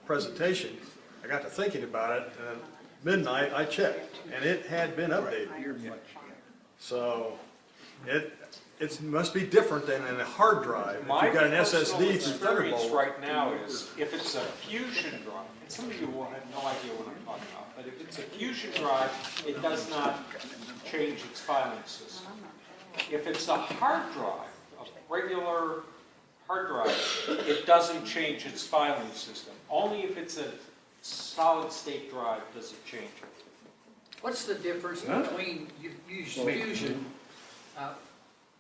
presentation, I got to thinking about it, and at midnight I checked, and it had been updated. So it must be different than in a hard drive. If you've got an SSD through experience Thunderbolt. right now is, if it's a fusion drive, and some of you will have no idea what I'm talking about, but if it's a fusion drive, it does not change its filing system. If it's a hard drive, a regular hard drive, it doesn't change its filing system. Only if it's a solid state drive does it change it. What's the difference between, you use Fusion,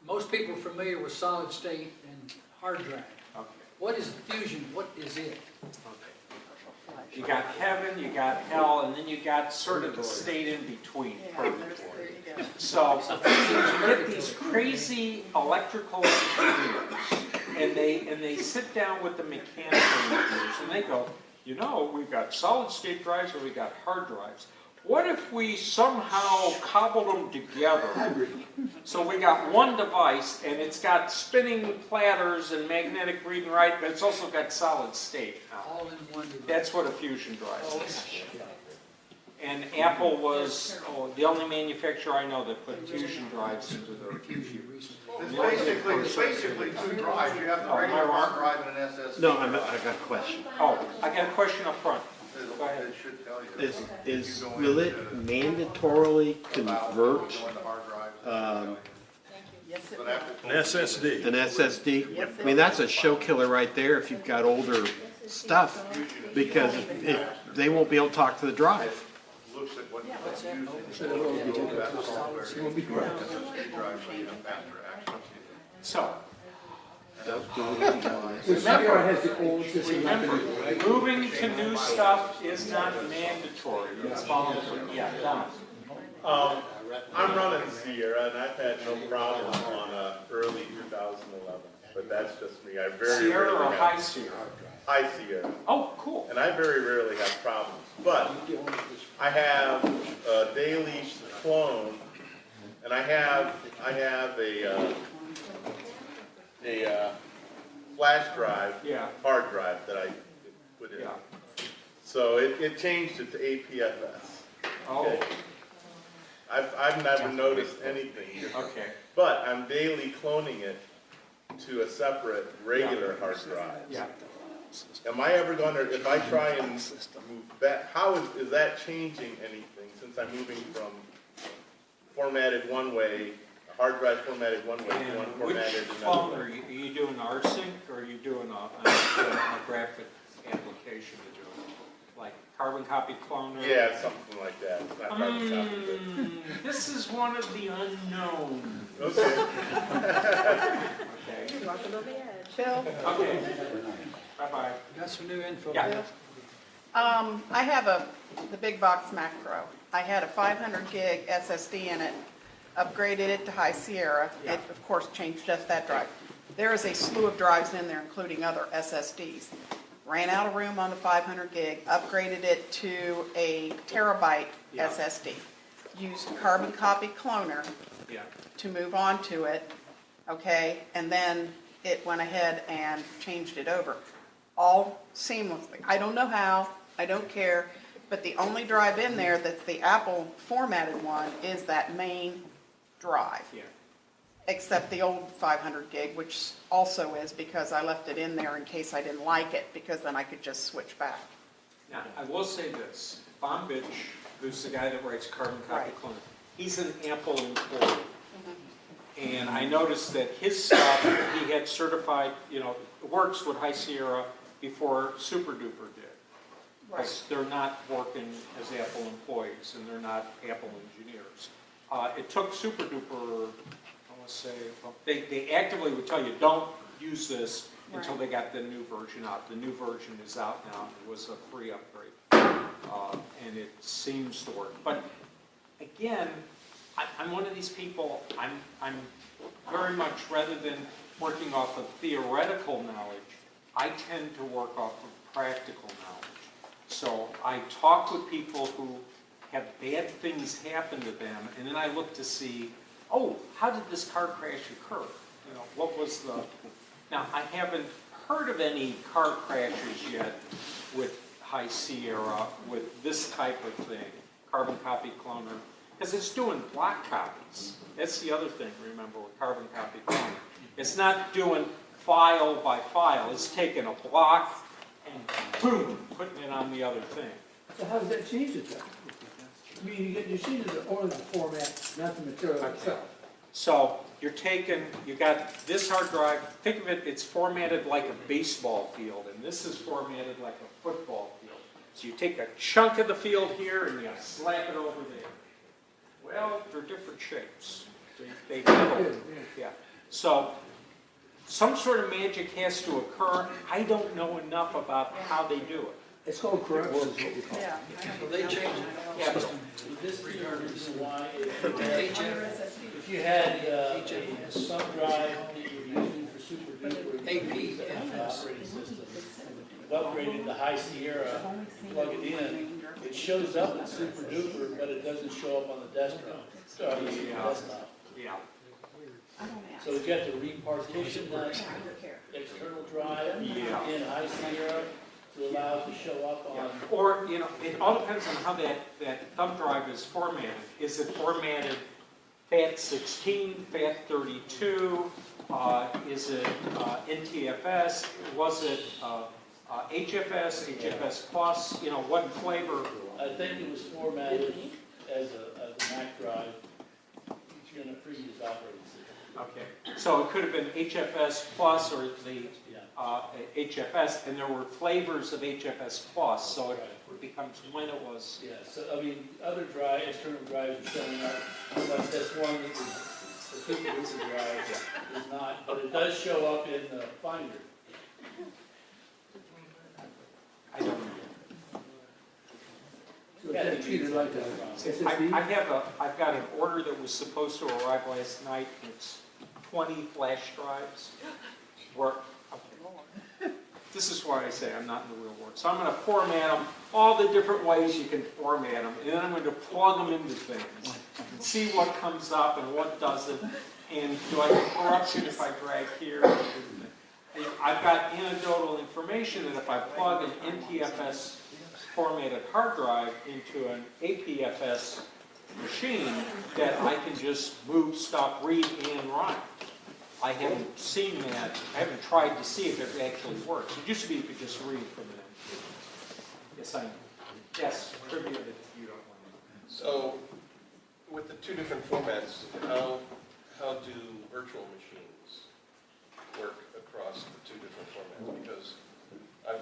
most people are familiar with solid state and hard drive. Okay. What is Fusion, what is it? You got heaven, you got hell, and then you got sort of the state in between. Purgatory. So you get these crazy electrical engineers, and they sit down with the mechanical engineers, and they go, you know, we've got solid state drives or we got hard drives. What if we somehow cobbled them together? So we got one device, and it's got spinning platters and magnetic read and write, but it's also got solid state. All in one device. That's what a fusion drive is. And Apple was the only manufacturer I know that put fusion drives into their computers. It's basically two drives. You have the regular hard drive and an SSD. No, I got a question. Oh, I got a question up front. Go ahead. It should tell you. Will it mandatorily convert An SSD. an SSD? I mean, that's a show killer right there if you've got older stuff, because if they won't be able to talk to the drive. Looks at what it's using. That software is SSD drive, so you have faster access. So, Remember, moving to new stuff is not mandatory. It's voluntary. Yeah, Don. I'm running Sierra, and I've had no problem on early 2011, but that's just me. I very Sierra rarely or have High Sierra? High Sierra, Oh, cool. and I very rarely have problems. But I have a daily clone, and I have a flash drive, Yeah. hard drive that I put in. Yeah. So it changed it to APFS. Oh, I've never noticed anything different. okay. But I'm daily cloning it to a separate regular hard drive. Yeah. Am I ever gonna, if I try and move back, how is that changing anything since I'm moving from formatted one way, a hard drive formatted one way to one And which formatted phone another are way? you doing rsync or are you doing a graphic application to do it? Like carbon copy cloner? Yeah, something like that. It's not carbon copy, but. This is one of the unknowns. Okay. Okay. Walking over the edge. Bill? Okay. Bye-bye. Got some new info. Yeah. I have the big box Mac Pro. I had a 500 gig SSD in it, upgraded it to High Sierra. Yeah. It, of course, changed just that drive. There is a slew of drives in there, including other SSDs. Ran out of room on the 500 gig, upgraded it to a terabyte Yeah. SSD. Used carbon copy cloner Yeah. to move on to it, okay? And then it went ahead and changed it over, all seamlessly. I don't know how, I don't care, but the only drive in there that's the Apple formatted one is that main drive. Yeah. Except the old 500 gig, which also is because I left it in there in case I didn't like it, because then I could just switch back. Now, I will say this, Bombich, who's the guy that writes carbon copy Right. cloner, he's an Apple employee. And I noticed that his stuff, he had certified, you know, works with High Sierra before Super Duper did. Because they're not working as Apple employees and they're not Apple engineers. It took Super Duper, I want to say, well, they actively would tell you, don't use this until they got the new version out. The new version is out now. It was a free upgrade. And it seems to work. But again, I'm one of these people, I'm very much, rather than working off of theoretical knowledge, I tend to work off of practical knowledge. So I talk with people who have bad things happen to them, and then I look to see oh, how did this car crash occur? You know, what was the, now, I haven't heard of any car crashes yet with High Sierra, with this type of thing, carbon copy cloner, because it's doing block copies. That's the other thing, remember, with carbon copy cloner. It's not doing file by file, it's taking a block and boom, putting it on the other thing. So how does that change it then? I mean, you change it only the format, not the material itself. So you're taking, you got this hard drive, think of it, it's formatted like a baseball field, and this is formatted like a football field. So you take a chunk of the field here and you slap it over there. Well, they're different shapes. They yeah. So some sort of magic has to occur. I don't know enough about how they do it. It's called corruption, is what we call it. Yeah. Well, they changed the Yeah, but system. This is the reason why, if you had a thumb drive that you were using for super duper operating system, you've upgraded to High Sierra, plug it in, it shows up in super duper, but it doesn't show up on the desktop. Yeah. So you have to repartition that external drive in High Sierra to allow it to show up on. Or, you know, it all depends on how that thumb drive is formatted. Is it formatted FAT16, FAT32? Is it NTFS? Was it HFS, HFS plus? You know, what flavor? I think it was formatted as a Mac drive in a previous operating system. Okay, so it could have been HFS plus or the HFS, and there were flavors of HFS plus, so it becomes when it was. Yeah, so I mean, other external drives are showing up, like this one that was the super duper drive is not, but it does show up in the Finder. I don't know. So that's treated like a SSD? I've got an order that was supposed to arrive last night. It's 20 flash drives. This is why I say I'm not in the real world. So I'm going to format them all the different ways you can format them, and then I'm going to plug them into things and see what comes up and what doesn't. And do I get corruption if I drag here? I've got anecdotal information that if I plug an NTFS formatted hard drive into an APFS machine, that I can just move stuff, read, and write. I haven't seen that. I haven't tried to see if it actually works. It used to be you could just read from it. Yes, yes, trivia that you don't want to. So, with the two different formats, how do virtual machines work across the two different formats? Because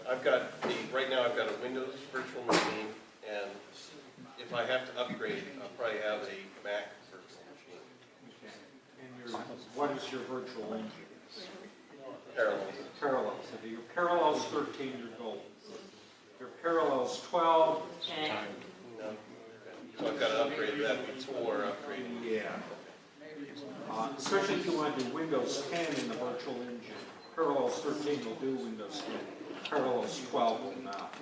I've got right now I've got a Windows virtual machine, and if I have to upgrade, I'll probably have a Mac virtual machine. And what is your virtual engine? Parallels. Parallels. If your Parallels 13, you're gold. Your Parallels 12, No. Okay. So I've got to upgrade that before upgrading. yeah. Especially if you want to do Windows 10 in the virtual engine. Parallels 13 will do Windows 10. Parallels 12 will not.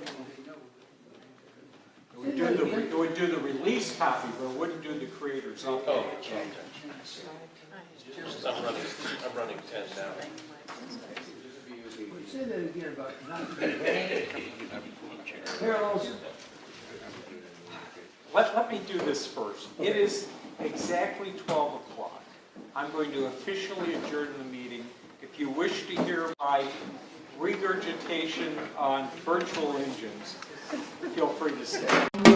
It would do the release copy, but it wouldn't do the creator's update. Oh, okay. I'm running 10 now. Say that again about not parallels. Let me do this first. It is exactly 12 o'clock. I'm going to officially adjourn the meeting. If you wish to hear my regurgitation on virtual engines, feel free to stay.